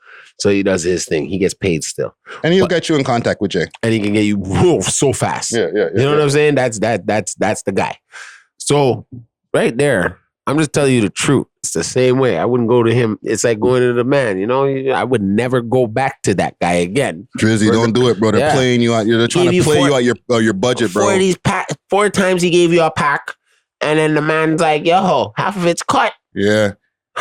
So he does his thing. He gets paid still. And he'll get you in contact with Jay. And he can get you so fast. Yeah. You know what I'm saying? That's the guy. So right there, I'm just telling you the truth. It's the same way. I wouldn't go to him. It's like going to the man, you know? I would never go back to that guy again. Drizzy, don't do it, bro. They're playing you out. They're trying to play you out your budget, bro. 4 times he gave you a pack. And then the man's like, yo, half of it's cut. Yeah.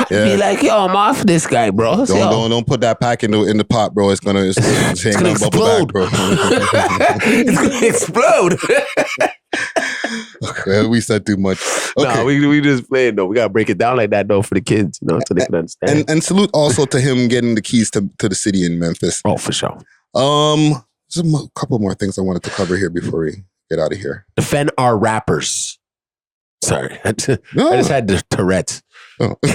Be like, yo, I'm off this guy, bro. Don't put that pack in the pot, bro. It's gonna explode, bubble back, bro. It's gonna explode. Okay, we said too much. Okay. No, we just playing though. We gotta break it down like that though for the kids, you know, so they can understand. And salute also to him getting the keys to the city in Memphis. Oh, for sure. There's a couple more things I wanted to cover here before we get out of here. Defend our rappers. Sorry, I just had the Tourette's. Oh. Let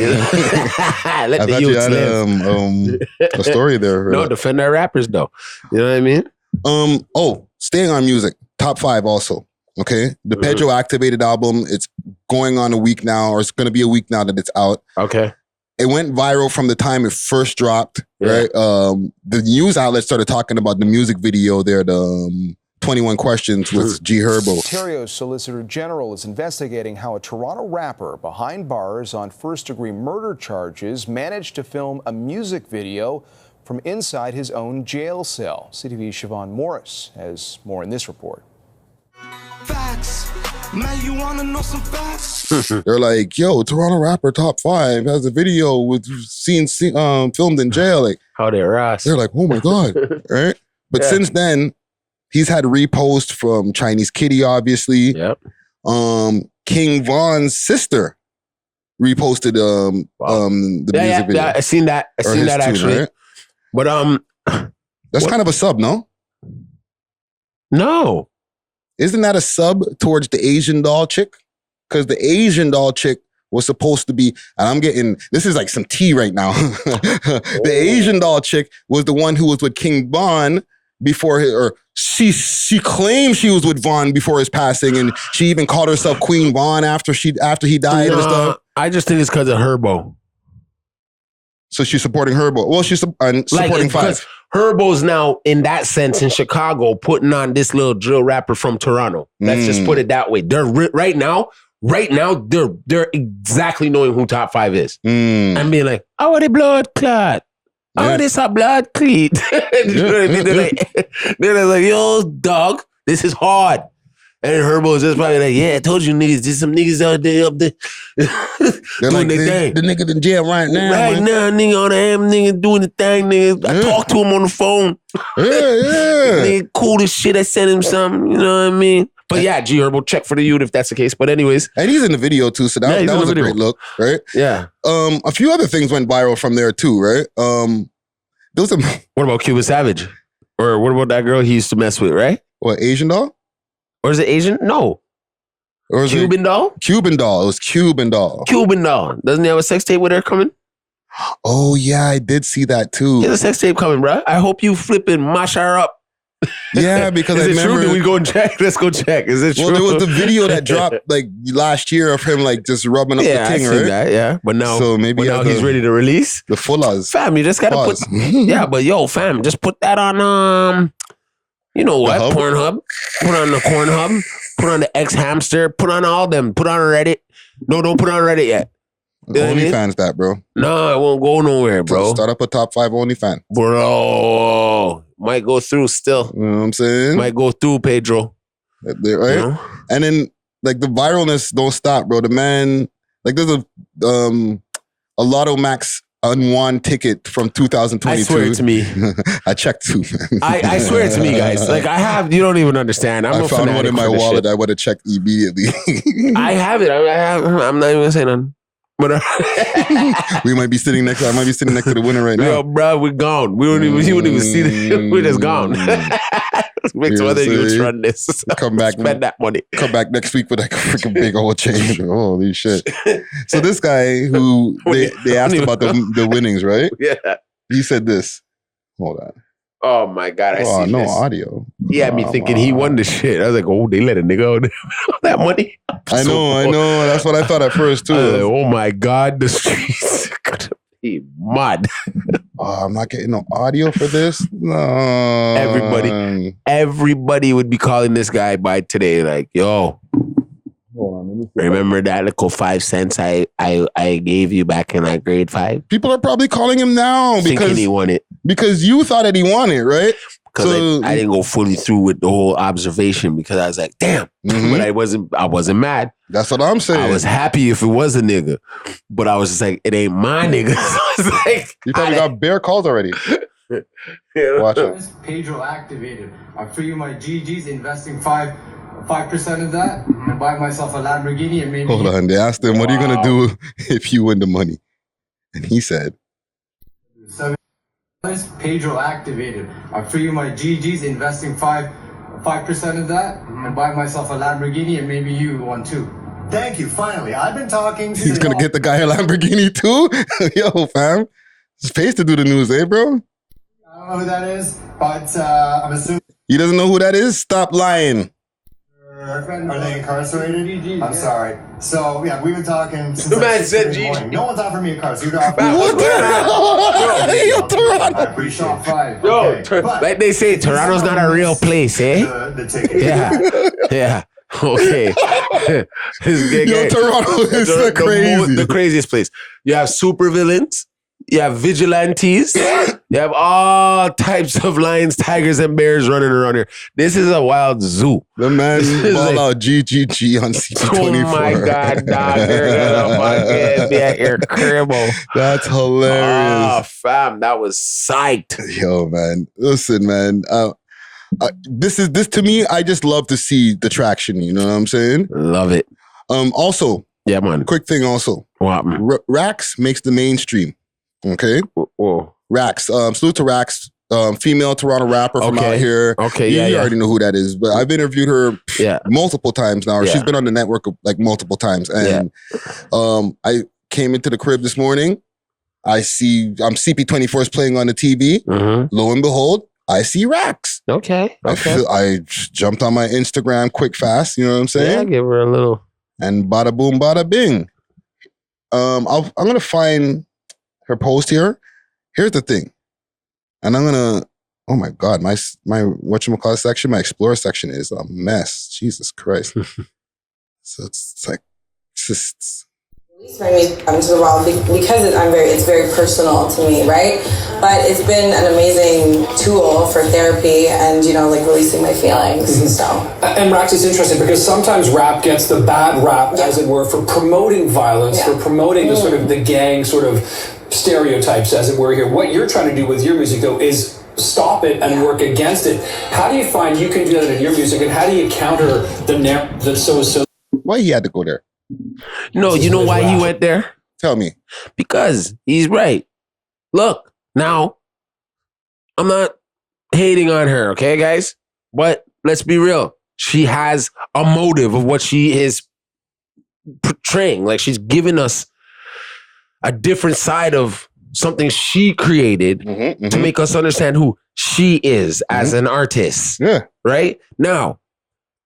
I the thought you youths had live. a story there. No, defend our rappers though. You know what I mean? Staying on music, top 5 also. Okay, the Pedro Activated album. It's going on a week now, or it's going to be a week now that it's out. Okay. It went viral from the time it first dropped. Yeah. Right. The news outlets started talking about the music video there. The 21 Questions with G Herbo. Ontario's Solicitor General is investigating how a Toronto rapper behind bars on first-degree murder charges managed to film a music video from inside his own jail cell. CTV's Siobhan Morris has more in this report. Facts. Man, you wanna know some facts? They're like, yo, Toronto rapper Top 5 has a video with scenes filmed in jail. Like, how they're ass. They're like, oh my God. Right? But since then, he's had reposts from Chinese Kitty, obviously. Yep. King Von's sister reposted the music video. Yeah, I seen that. I seen that actually. Right? But that's kind of a sub, no? No. Isn't that a sub towards the Asian doll chick? Because the Asian doll chick was supposed to be, and I'm getting, this is like some tea right now. The Asian doll chick was the one who was with King Von before she claimed she was with Von before his passing, and she even called herself Queen Von after he died and stuff. I just think it's because of Herbo. So she's supporting Herbo. Well, she's supporting 5. Herbo's now, in that sense, in Chicago, putting on this little drill rapper from Toronto. Let's just put it that way. They're right now, they're exactly knowing who Top 5 is. And being like, oh, the blood clot. Oh, this a blood cleat. You know what I mean? They're like, yo, dog, this is hard. And Herbo's just probably like, yeah, I told you niggas, there's some niggas out there up there doing like, their thing. The nigga in jail right now. Right now, nigga on the ham, nigga doing the thing, nigga. I talked to him on the phone. Yeah. Nigga, cool as shit. I sent him something, you know what I mean? But yeah, G Herbo, check for the youth if that's the case. But anyways. And he's in the video too, so that was a great look, right? Yeah. A few other things went viral from there too, right? What about Cuba Savage? Or what about that girl he used to mess with, right? What, Asian doll? Or is it Asian? No. Or is Cuban doll? Cuban doll. It was Cuban doll. Cuban doll. Doesn't he have a sex tape with her coming? Oh, yeah, I did see that too. He has a sex tape coming, bro. I hope you flipping mash her up. Yeah, because is I it remember. True? Did we go and check? Let's go check. Is it true? Well, there was the video that dropped like last year of him like just rubbing up the thing, I right? See that, yeah. But now, so maybe now he's ready to release the full-as. Fam, you just gotta put. Yeah, but yo, fam, just put that on. You know what? Pornhub. Put on the Cornhub. Put on the X Hamster. Put on all them. Put on Reddit. No, don't put on Reddit yet. OnlyFans that, bro. No, it won't go nowhere, bro. Start up a Top 5 OnlyFans. Bro, might go through still. You know what I'm saying? Might go through, Pedro. Right? You know? And then, like, the viralness don't stop, bro. The man, like, there's a Lotto Max unwon ticket from 2022. I swear to me. I checked too. I swear to me, guys. Like, I have, you don't even understand. I found one in my wallet. I would have checked immediately. I have it. I'm not even going to say nothing. But we might be sitting next. I might be sitting next to the winner right now. Yo, bro, we're gone. We wouldn't even see that. We're just gone. Let's make some other youths run this. Come back, spend that money. Come back next week with like a freaking big old change. Holy shit! So this guy who they asked about the winnings, right? Yeah. He said this. Hold on. Oh my God! I see no this. audio. He had me thinking he won the shit. I was like, oh, they let a nigga out that money. I know. That's what I thought at first too. Like, oh my God, the streets gonna be mad. I'm not getting no audio for this. No. Everybody would be calling this guy by today. Like, yo, remember that little 5 cents I gave you back in like grade 5? People are probably calling him now thinking he won it because you thought that he won it, right? Because I didn't go fully through with the whole observation because I was like, damn. But I wasn't mad. That's what I'm saying. I was happy if it was a nigga. But I was just like, it ain't my nigga. So I was like, you probably got bare calls already. Watch it. Pedro activated. I free my GGs investing 5 5% of that and buy myself a Lamborghini and maybe... Hold on. They asked him, what are you going to do if you win the money? And he said... $7 Pedro activated. I'm free my GGs, investing 5% of that and buy myself a Lamborghini and maybe you one too. Thank you. Finally, I've been talking to... He's going to get the guy a Lamborghini too? Yo, fam. It's pays to do the news, eh, bro? I don't know who that is, but I'm assuming... He doesn't know who that is? Stop lying. Are they incarcerated? I'm sorry. So, yeah, we've been talking since The man said morning. No one's offered me a car, so you can offer me What the hell? Yo, Toronto. I appreciate it. Five. Yo, Okay, but- like they say, Toronto's not a real place, eh? The ticket. Yeah. Okay. Yo, Toronto is crazy. The craziest place. You have super villains. You have vigilantes. You have all types of lions, tigers, and bears running around here. This is a wild zoo. The man This ball is out GGG on CP24. Oh my God, dog. You're gonna fucking be at your crib. That's hilarious. Oh, fam, that was psyched. Yo, man. Listen, man. This to me, I just love to see the traction. You know what I'm saying? Love it. Also, yeah, man. Quick thing also. What happened? Raxx makes the mainstream. Okay? Whoa. Raxx. Salute to Raxx. Female Toronto rapper from out here. Okay, you already know who that is. But I've interviewed her multiple times now. Yeah. She's been on the network like multiple times. And I came into the crib this morning. I see CP24's playing on the TV. Mm-hmm. Lo and behold, I see Raxx. Okay. I jumped on my Instagram quick fast. You know what I'm saying? Yeah, give her a little. And bada boom, bada bing. I'm gonna find her post here. Here's the thing, and I'm gonna. Oh my God, my whatchamacallit section, my Explore section is a mess. Jesus Christ. So it's like just. My music come to the world because it's very personal to me, right? But it's been an amazing tool for therapy and like releasing my feelings. Mm-hmm. So. And Raxx is interesting because sometimes rap gets the bad rap, as it were, for promoting violence, for promoting the sort of the gang sort of stereotypes, as it were. Here, what you're trying to do with your music, though, is stop it and work against it. How do you find you can do that in your music, and how do you counter the so? Why he had to go there? No, you know why he went there? Tell me. Because he's right. Look, now, I'm not hating on her, okay, guys? But let's be real. She has a motive of what she is portraying. Like, she's giving us a different side of something she created to make us understand who she is as an artist. Yeah. Right? Now,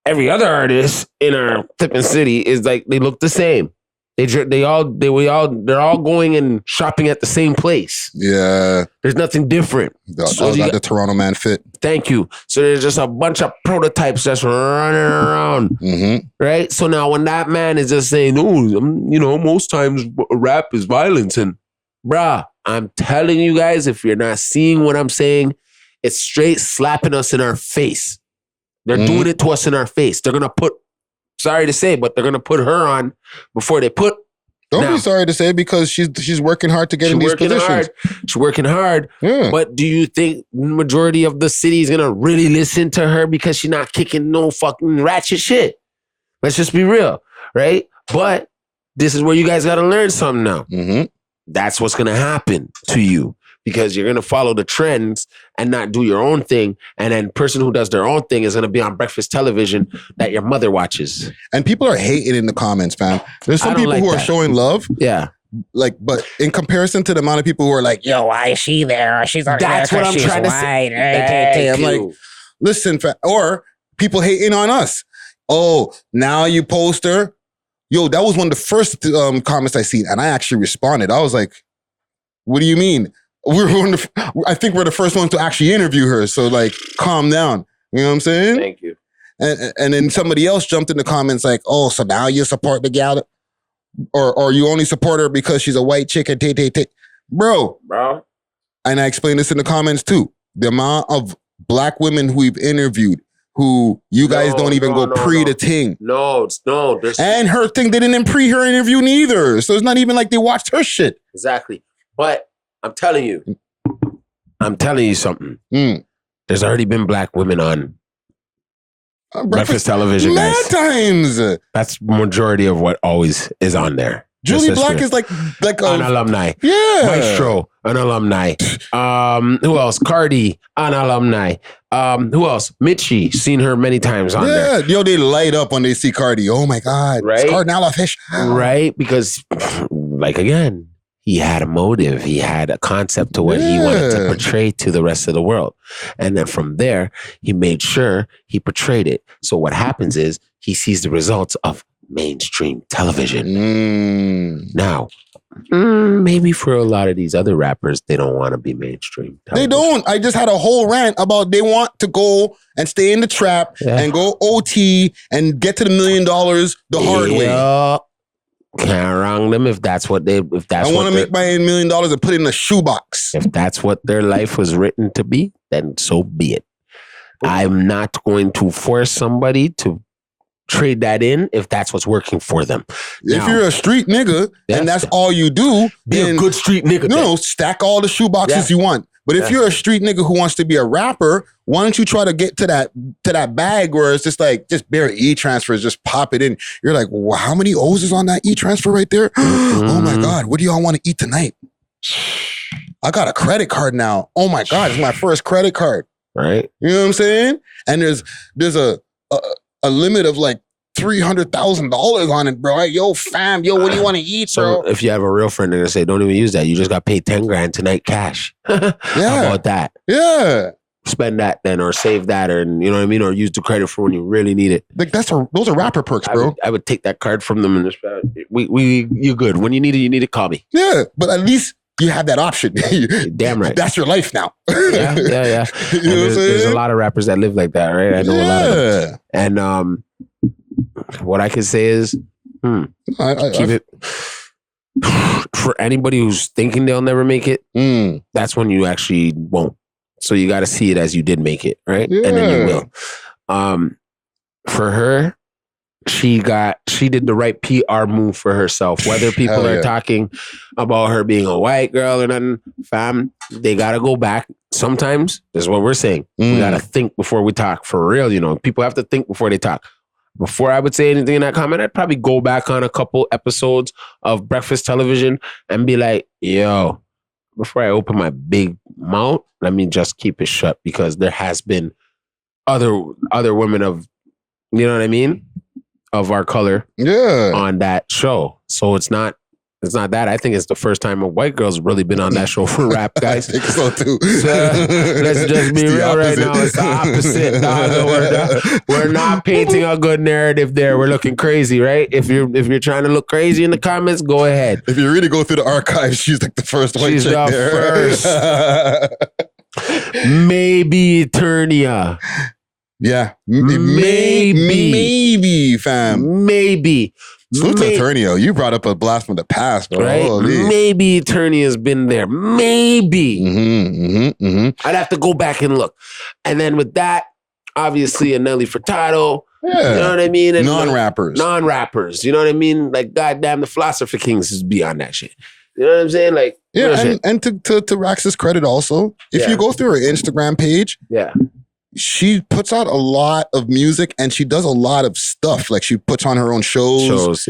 every other artist in our flipping city is like, they look the same. They're all going and shopping at the same place. Yeah. There's nothing different. So got the Toronto man fit. Thank you. So there's just a bunch of prototypes just running around. Right? So now when that man is just saying, most times rap is violence. And bruh, I'm telling you guys, if you're not seeing what I'm saying, it's straight slapping us in our face. They're doing it to us in our face. They're going to put, sorry to say, but they're going to put her on before they put. Don't be sorry to say, because she's working hard to get in these positions. She's working hard. Yeah. But do you think the majority of the city is going to really listen to her because she's not kicking no fucking ratchet shit? Let's just be real, right? But this is where you guys got to learn something now. That's what's going to happen to you, because you're going to follow the trends and not do your own thing. And then person who does their own thing is going to be on breakfast television that your mother watches. And people are hating in the comments, fam. There's some people who are showing love. Yeah. Like, but in comparison to the amount of people who are like, yo, why is she there? She's already there. That's what I'm trying to say. I'm like, listen, or people hating on us. Oh, now you post her. Yo, that was one of the first comments I seen. And I actually responded. I was like, what do you mean? I think we're the first ones to actually interview her. So like, calm down. You know what I'm saying? Thank you. And then somebody else jumped in the comments like, oh, so now you support the gal, or you only support her because she's a white chick and bro. And I explained this in the comments too. The amount of black women who we've interviewed who you guys don't even go pre the thing. No. And her thing, they didn't pre her interview neither. So it's not even like they watched her shit. Exactly. But I'm telling you something. There's already been black women on Breakfast television, mad guys. times. That's majority of what always is on there. Julie Black is like an alumni. Yeah. Maestro, an alumni. Who else? Cardi, an alumni. Who else? Mitchie, seen her many times on there. Yeah, yo, they light up when they see Cardi. Oh my God, right? It's Cardinal Fish, right? Because, like again, he had a motive. He had a concept to what he wanted to portray to the rest of the world, and then from there, he made sure he portrayed it. So what happens is he sees the results of mainstream television. Now, maybe for a lot of these other rappers, they don't want to be mainstream television. They don't. I just had a whole rant about they want to go and stay in the trap and go OT and get to the $1 million the hard way. Can't wrong them if that's what they. If that's I want to make my $1 million and put it in a shoebox. If that's what their life was written to be, then so be it. I'm not going to force somebody to trade that in if that's what's working for them. If you're a street nigga and that's all you do, be a good street nigga. No, stack all the shoeboxes you want. But if you're a street nigga who wants to be a rapper, why don't you try to get to that bag where it's just like just bare e-transfers, just pop it in. You're like, wow, how many O's is on that e-transfer right there? Oh my God, what do y'all want to eat tonight? I got a credit card now. Oh my God, it's my first credit card. Right. You know what I'm saying? And there's a limit of like $300,000 on it, bro. Like, yo, fam, yo, what do you want to eat, bro? So if you have a real friend, they're gonna say, don't even use that. You just got paid 10 grand tonight cash. How about that? Yeah. Spend that then, or save that, or you know what I mean, or use the credit for when you really need it. Like those are rapper perks, bro. I would take that card from them and just you good. When you need it, call me. Yeah, but at least you have that option. Damn right. That's your life now. yeah. You know There's a lot of rappers that live like that, right? I know a lot of them. And what I can say is, keep it. For anybody who's thinking they'll never make it, that's when you actually won't. So you got to see it as you did make it, right? Yeah. And then you will. For her, she did the right PR move for herself. Whether people are talking about her being a white girl or nothing, fam, they got to go back. Sometimes, this is what we're saying. We got to think before we talk, for real. You know, people have to think before they talk. Before I would say anything in that comment, I'd probably go back on a couple episodes of Breakfast Television and be like, yo, before I open my big mouth, let me just keep it shut, because there has been other women of, you know what I mean, of our color on that show. So it's not that. I think it's the first time a white girl's really been on that show for rap, guys. I think so too. Let's just be real right now. It's the opposite. We're not painting a good narrative there. We're looking crazy, right? If you're trying to look crazy in the comments, go ahead. If you really go through the archives, she's like the first white chick there. She's the first. Maybe Eternia. Yeah. Maybe, fam. Maybe. Salute to Eternio. You brought up a blast from the past, bro. Right? Holy. Maybe Eternia's been there. Maybe. I'd have to go back and look. And then with that, obviously a Nelly Furtado. Yeah. You know what I mean? And non-rappers. Non-rappers. You know what I mean? Like, goddamn, the Philosopher Kings is beyond that shit. You know what I'm saying? Like, yeah, and to Raxx's credit also, if you go through her Instagram page, she puts out a lot of music and she does a lot of stuff. Like, she puts on her own shows.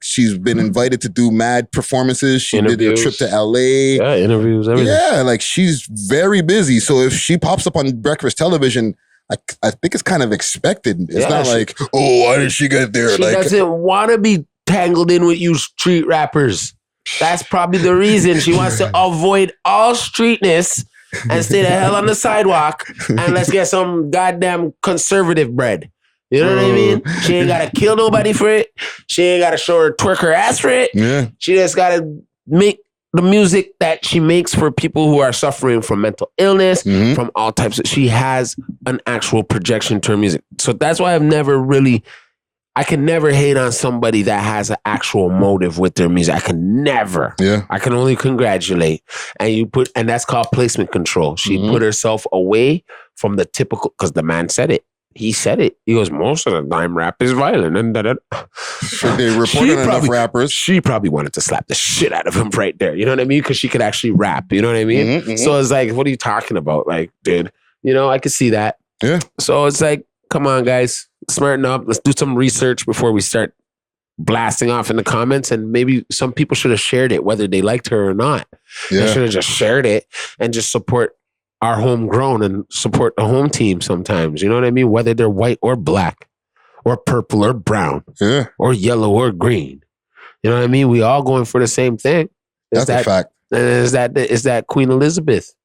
She's been invited to do mad performances. She did a trip to LA. Yeah, interviews, everything. Yeah, like, she's very busy. So if she pops up on Breakfast Television, I think it's kind of expected. It's not like, oh, why did she get there? She doesn't want to be tangled in with you street rappers. That's probably the reason. She wants to avoid all streetness and stay the hell on the sidewalk, and let's get some goddamn conservative bread. You know what I mean? She ain't gotta kill nobody for it. She ain't gotta show her twerk her ass for it. Yeah. She just gotta make the music that she makes for people who are suffering from mental illness, from all types of. She has an actual projection to her music. So that's why I can never hate on somebody that has an actual motive with their music. I can never. Yeah. I can only congratulate. And that's called placement control. She put herself away from the typical, because the man said it. He said it. He goes, most of the time rap is violent. And they reported enough rappers. She probably wanted to slap the shit out of him right there. You know what I mean? Because she could actually rap. You know what I mean? So it's like, what are you talking about? Like, dude, you know, I could see that. Yeah. So it's like, Come on, guys. Smarten up. Let's do some research before we start blasting off in the comments. And maybe some people should have shared it, whether they liked her or not. They should have just shared it and just support our homegrown and support the home team sometimes. You know what I mean? Whether they're white or black or purple or brown or yellow or green. You know what I mean? We all going for the same thing. That's a fact. Is that Queen Elizabeth?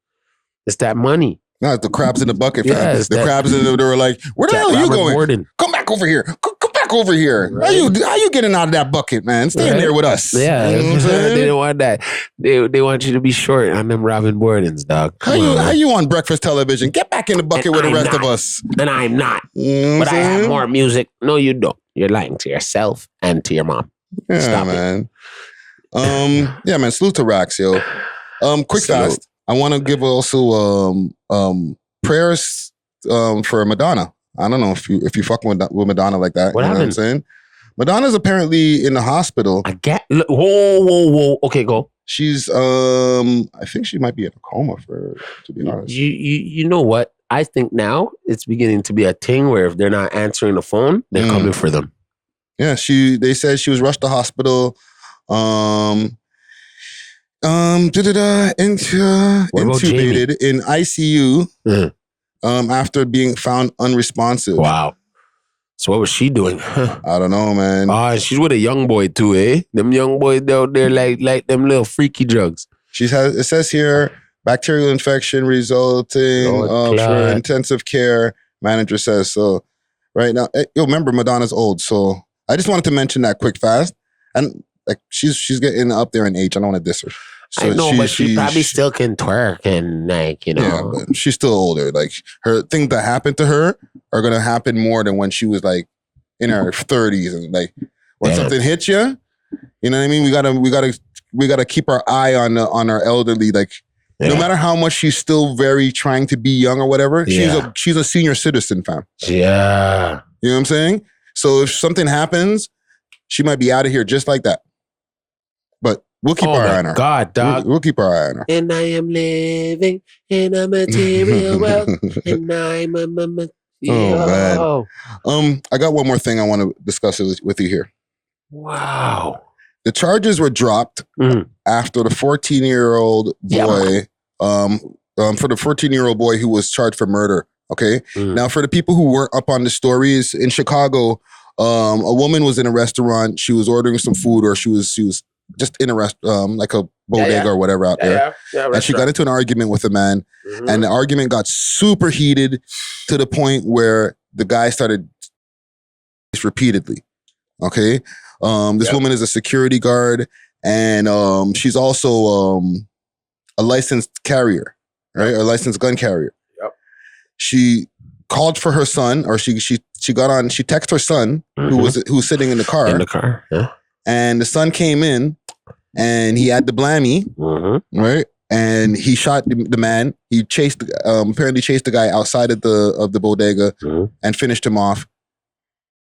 It's that money. No, it's the crabs in the bucket. Yeah, the crabs in the, they were like, where the hell are you going? Warden. Come back over here. Come back over here. Right. How you getting out of that bucket, man? Stay in there with us. Yeah, you know what I'm saying? They don't want that. They want you to be short on them Robin Bordens, dog. How you on breakfast television? Get back in the bucket with the rest of us. And I'm not. But I have more music. No, you don't. You're lying to yourself and to your mom. Yeah, Stop man. Yeah, man. Salute to Raxx, yo. Quick fast. I want to give also prayers for Madonna. I don't know if you fucking with Madonna like that. What you know what I'm saying? Madonna's apparently in the hospital. Whoa. Okay, go. She's I think she might be in a coma to be honest. You know what? I think now it's beginning to be a thing where if they're not answering the phone, they're coming for them. Yeah, they said she was rushed to hospital. Intubated in ICU after being found unresponsive. Wow. So what was she doing? I don't know, man. She's with a young boy too, eh? Them young boys out there like them little freaky drugs. It says here, bacterial infection resulting for intensive care. Manager says so. Right now, you'll remember Madonna's old, so I just wanted to mention that quick fast. And like she's getting up there in age. I don't want to diss her. So I know, but she probably still can twerk and like, you know. Yeah, but she's still older. Like her things that happened to her are gonna happen more than when she was like in her 30s and like when something hits you. You know what I mean? We gotta keep our eye on our elderly. Like no matter how much she's still very trying to be young or whatever, she's a senior citizen, fam. Yeah. You know what I'm saying? So if something happens, she might be out of here just like that. But we'll keep our eye on her. God, dog. We'll keep our eye on her. And I am living in a material world. And I'm a Oh, man. I got one more thing I want to discuss with you here. Wow. The charges were dropped after the 14-year-old boy, for the 14-year-old boy who was charged for murder. Okay. Now, for the people who weren't up on the stories in Chicago, a woman was in a restaurant. She was ordering some food, or she was just in a like a bodega or whatever out there. And she got into an argument with a man, and the argument got super heated to the point where the guy started repeatedly. Okay. This woman is a security guard, and she's also a licensed carrier, right? A licensed gun carrier. Yep. She called for her son, or she got on. She texted her son, who was sitting in the car. In the car, yeah. And the son came in, and he had the blammy, right? And he shot the man. He apparently chased the guy outside of the bodega and finished him off.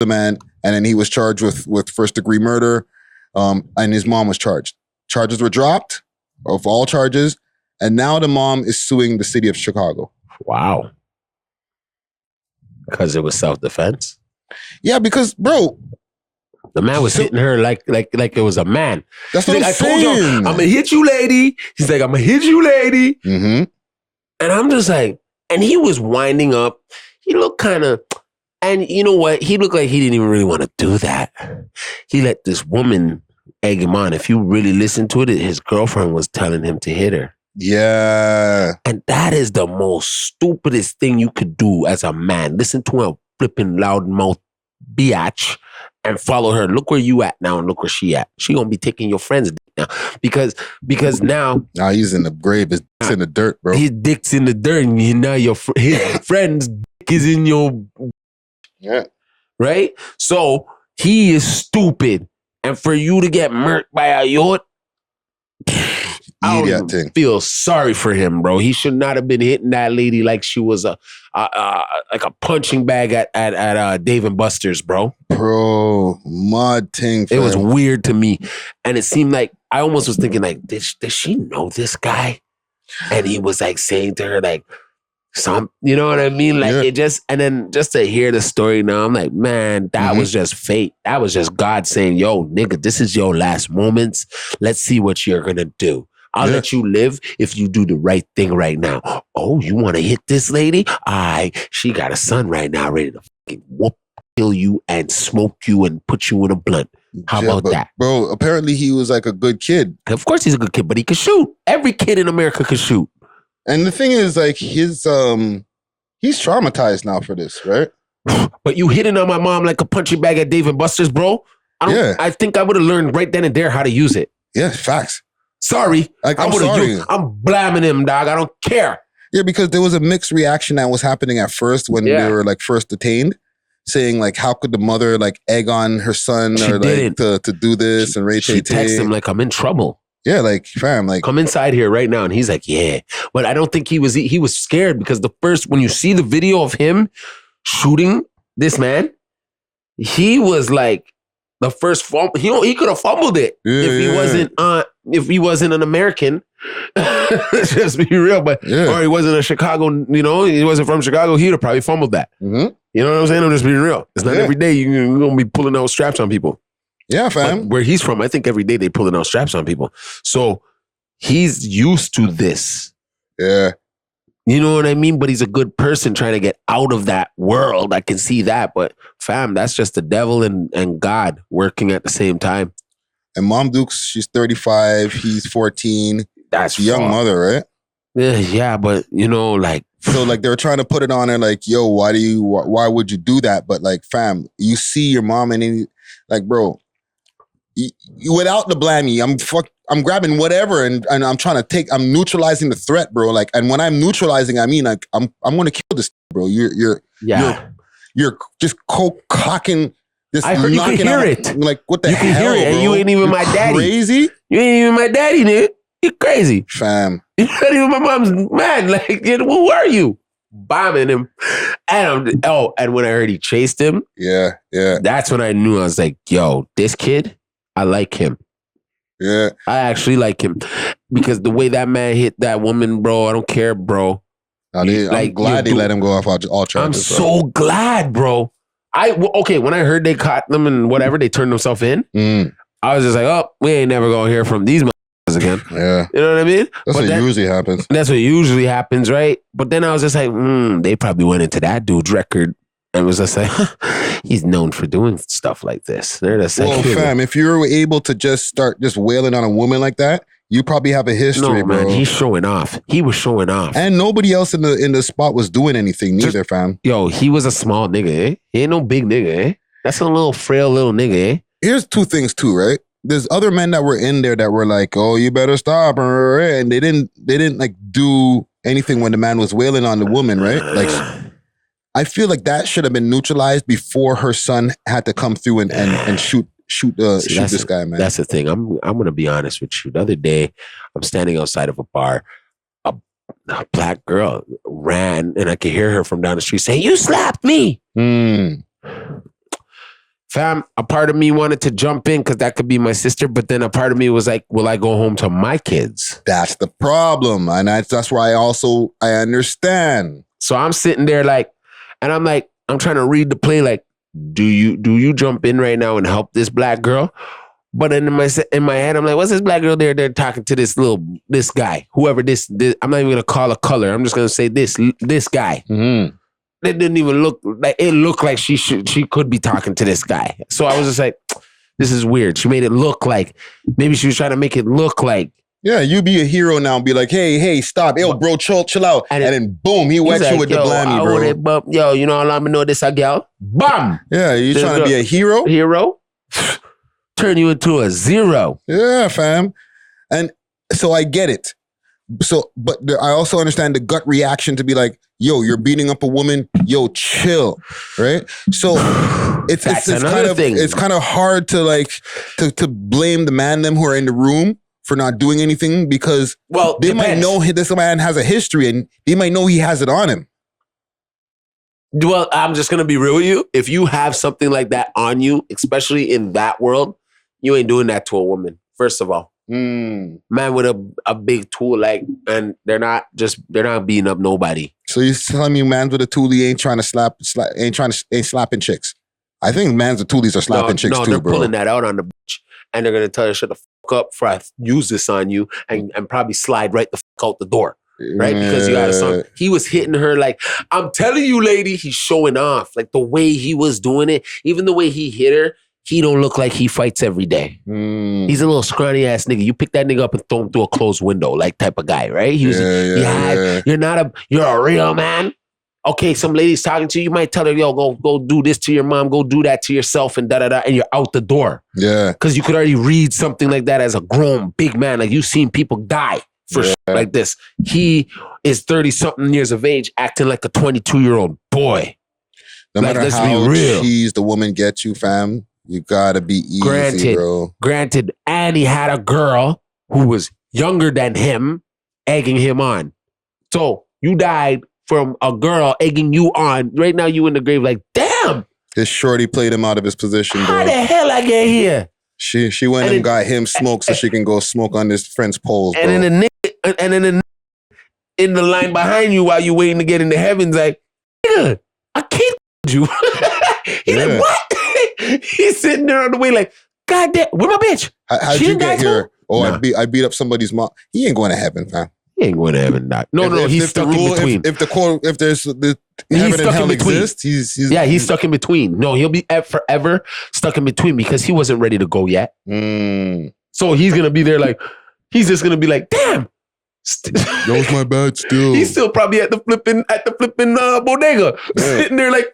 The man, and then he was charged with first degree murder, and his mom was charged. Charges were dropped of all charges, and now the mom is suing the city of Chicago. Wow. Because it was self-defense? Yeah, because, bro, the man was hitting her like it was a man. That's what I'm saying. I told you, I'm gonna hit you, lady. He's like, I'm gonna hit you, lady. And I'm just like, and he was winding up. He looked kind of, and you know what? He looked like he didn't even really want to do that. He let this woman egg him on. If you really listen to it, his girlfriend was telling him to hit her. Yeah. And that is the most stupidest thing you could do as a man. Listen to a flipping loudmouth biatch and follow her. Look where you at now and look where she at. She gonna be taking your friend's dick now. Because now... Nah, he's in the grave. His dick's in the dirt, bro. His dick's in the dirt, and now his friend's dick is in your... Yeah. Right? So, he is stupid. And for you to get murked by a yacht, I don't even feel sorry for him, bro. He should not have been hitting that lady like she was like a punching bag at Dave and Buster's, bro. Bro, mud thing. It was weird to me, and it seemed like I almost was thinking like, did she know this guy? And he was like saying to her like, some, you know what I mean? Like it just, and then just to hear the story now, I'm like, man, that was just fate. That was just God saying, yo, nigga, this is your last moments. Let's see what you're going to do. I'll let you live if you do the right thing right now. Oh, you want to hit this lady? She got a son right now ready to fucking whoop, kill you and smoke you and put you in a blunt. How about that? Bro, apparently he was like a good kid. Of course he's a good kid, but he could shoot. Every kid in America could shoot. And the thing is, like, he's traumatized now for this, right? But you hitting on my mom like a punching bag at Dave & Buster's, bro. I think I would have learned right then and there how to use it. Yeah, facts. Sorry. Like, I'm blaming him, dog. I don't care. Yeah, because there was a mixed reaction that was happening at first when they were like first detained, saying like, how could the mother like egg on her son or like to do this and she texted him like, I'm in trouble. Yeah, like, fam, like, come inside here right now. And he's like, yeah. But I don't think he was scared because when you see the video of him shooting this man, he was like the first fumble. He could have fumbled it if he wasn't an American. Let's just be real. But or he wasn't a Chicago, he wasn't from Chicago, he'd have probably fumbled that. You know what I'm saying? I'm just being real. It's not every day you're gonna be pulling out straps on people. Yeah, fam. But where he's from, I think every day they pulling out straps on people. So he's used to this. Yeah. You know what I mean? But he's a good person trying to get out of that world. I can see that. But fam, that's just the devil and God working at the same time. And Mom Dukes, she's 35. He's 14. That's a young mother, right? Yeah, but like. So like they were trying to put it on her like, yo, why would you do that? But like, fam, you see your mom and like, bro, without the blammy, I'm grabbing whatever and I'm trying to I'm neutralizing the threat, bro. Like, and when I'm neutralizing, I mean like I'm gonna kill this, bro. You're just cocking this. I heard you can hear it. Like, what the hell? You can hear it, bro? and you ain't even my daddy. Crazy? You ain't even my daddy, dude. You're crazy, fam. You're not even my mom's man. Like, who are you? Bombing him, and when I heard he chased him, that's when I knew. I was like, yo, this kid. I like him. Yeah. I actually like him because the way that man hit that woman, bro, I don't care, bro. I'm glad they let him go off all charges. I'm so glad, bro. When I heard they caught them and whatever, they turned themselves in, I was just like, oh, we ain't never going to hear from these motherfuckers again. Yeah. You know what I mean? That's what usually happens. That's what usually happens, right? But then I was just like, they probably went into that dude's record and was just like, he's known for doing stuff like this. They're just like, well, fam, if you're able to just start just wailing on a woman like that, you probably have a history, bro. Man, he's showing off. He was showing off. And nobody else in the spot was doing anything neither, fam. Yo, he was a small nigga, eh? He ain't no big nigga, eh? That's a little frail little nigga, eh? Here's two things too, right? There's other men that were in there that were like, oh, you better stop. And they didn't like do anything when the man was wailing on the woman, right? Like, I feel like that should have been neutralized before her son had to come through and shoot this guy, man. That's the thing. I'm gonna be honest with you. The other day, I'm standing outside of a bar. A black girl ran, and I could hear her from down the street saying, "You slapped me." Fam, a part of me wanted to jump in because that could be my sister, but then a part of me was like, will I go home to my kids? That's the problem. And that's why I understand. So I'm sitting there like, and I'm like, I'm trying to read the play like, do you jump in right now and help this black girl? But in my head, I'm like, what's this black girl there? They're talking to this guy, whoever this I'm not even going to call a color. I'm just going to say this guy. Mm-hmm. It didn't even look like, it looked like she could be talking to this guy. So I was just like, this is weird. She made it look like, maybe she was trying to make it look like. Yeah, you be a hero now and be like, hey, stop. Yo, bro, chill out. And then boom, he whacks you with the blammy, bro. Yo, you know how long I know this a gal? Bam! Yeah, you trying to be a hero? Hero? Turn you into a zero. Yeah, fam. And so I get it. But I also understand the gut reaction to be like, yo, you're beating up a woman. Yo, chill, right? So it's kind of hard to like to blame the them who are in the room for not doing anything because they might know this man has a history and they might know he has it on him. Well, I'm just gonna be real with you. If you have something like that on you, especially in that world, you ain't doing that to a woman. First of all. Man with a big tool, like, and they're not beating up nobody. So you're telling me man's with a toolie ain't trying to ain't slapping chicks? I think man's with toolies are slapping chicks too, they're bro. pulling that out on the bitch, and they're gonna tell her shut the fuck up before I use this on you, and probably slide right the fuck out the door, right? Because you got a son. He was hitting her like, I'm telling you, lady. He's showing off, like the way he was doing it, even the way he hit her. He don't look like he fights every day. He's a little scrawny ass nigga. You pick that nigga up and throw him through a closed window, like type of guy, right? He was. You're a real man. Okay, some lady's talking to you. You might tell her, yo, go do this to your mom, go do that to yourself, and da-da-da, and you're out the door. Yeah. Because you could already read something like that as a grown big man. Like, you've seen people die for shit like this. He is 30-something years of age, acting like a 22-year-old boy. No matter how cheese the woman gets you, fam, you gotta be easy, bro. Granted, and he had a girl who was younger than him, egging him on. So, you died from a girl egging you on. Right now, you in the grave like, damn. His shorty played him out of his position, bro. How the hell I get here? She went and got him smoke so she can go smoke on his friend's poles, and bro. In the line behind you while you waiting to get into heaven's like, nigga, I can't you. He's like, what? He's sitting there on the way like, God damn, where my bitch? How'd you get here? Oh, nah. I beat up somebody's mom. He ain't going to heaven, fam. He ain't going to heaven, doc. No, he's stuck in between. If there's the heaven and hell exists, he's stuck in between. No, he'll be forever stuck in between because he wasn't ready to go yet. So he's gonna be there like, he's just gonna be like, damn. That was my bad still. He's still probably at the flipping bodega, sitting there like,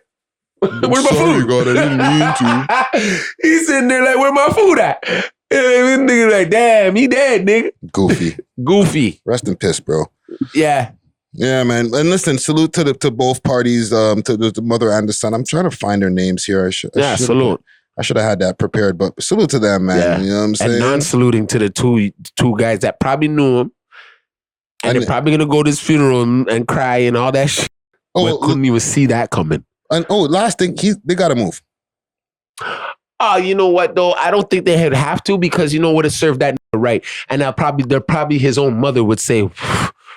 where's my food? God, I didn't mean to. He's sitting there like, where my food at? And nigga like, damn, he dead, nigga. Goofy. Rest in piss, bro. Yeah. Yeah, man. And listen, salute to both parties, to the mother and the son. I'm trying to find their names here. Salute. I should have had that prepared, but salute to them, man. Yeah. You know what I'm saying? And non-saluting to the two guys that probably knew him. And they're probably going to go to his funeral and cry and all that shit. But couldn't even see that coming. And last thing, they got to move. Oh, you know what though? I don't think they would have to because you know what, it served that right. And they're probably his own mother would say,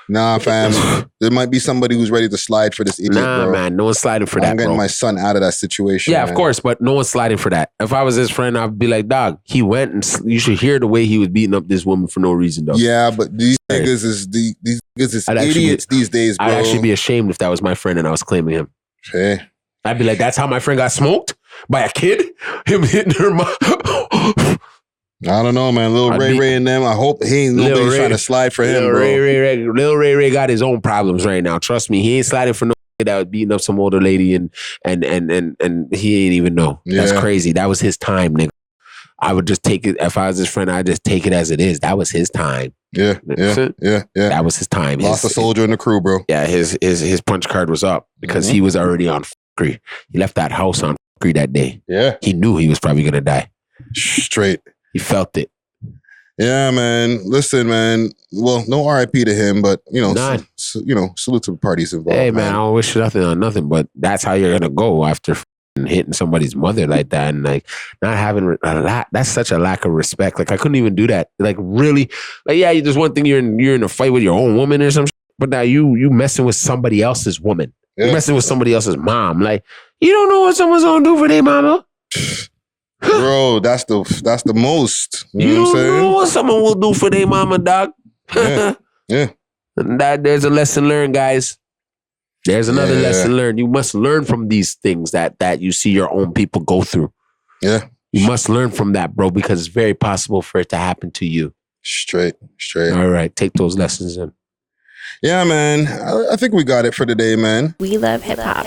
nah, fam. There might be somebody who's ready to slide for this idiot, nah, bro. Man, no one's sliding for that, I'm getting my son out of that situation. Yeah, man. Of course, but no one's sliding for that. If I was his friend, I'd be like, dog, he went and you should hear the way he was beating up this woman for no reason, though. Yeah, but these niggas is idiots these days, bro. I'd actually be ashamed if that was my friend and I was claiming him. Hey. I'd be like, that's how my friend got smoked? By a kid? Him hitting her mom? I don't know, man. Lil Ray and them, I hope he ain't nobody's trying to slide for him, bro. Lil Ray got his own problems right now. Trust me, he ain't sliding for no that was beating up some older lady and he ain't even know. Yeah. That's crazy. That was his time, nigga. I would just take it, if I was his friend, I'd just take it as it is. That was his time. Yeah. That was his time. Lost a soldier in the crew, bro. Yeah, his punch card was up because he was already on f***ery. He left that house on f***ery that day. Yeah. He knew he was probably going to die. Straight. He felt it. Yeah, man. Listen, man. Well, no RIP to him, but salute to the parties involved. Hey, man, I don't wish nothing on nothing, but that's how you're gonna go after hitting somebody's mother like that, and like not having that's such a lack of respect. Like I couldn't even do that. Like really, like yeah, just one thing you're in a fight with your own woman or something, but now you messing with somebody else's woman. Yeah. You're messing with somebody else's mom. Like you don't know what someone's gonna do for their mama. Bro, that's the most. You know what I'm saying? Know what someone will do for their mama, dog. Yeah. And there's a lesson learned, guys. There's another lesson learned. You must learn from these things that you see your own people go through. Yeah. You must learn from that, bro, because it's very possible for it to happen to you. Straight. All right, take those lessons in. Yeah, man. I think we got it for today, man. We love hip hop.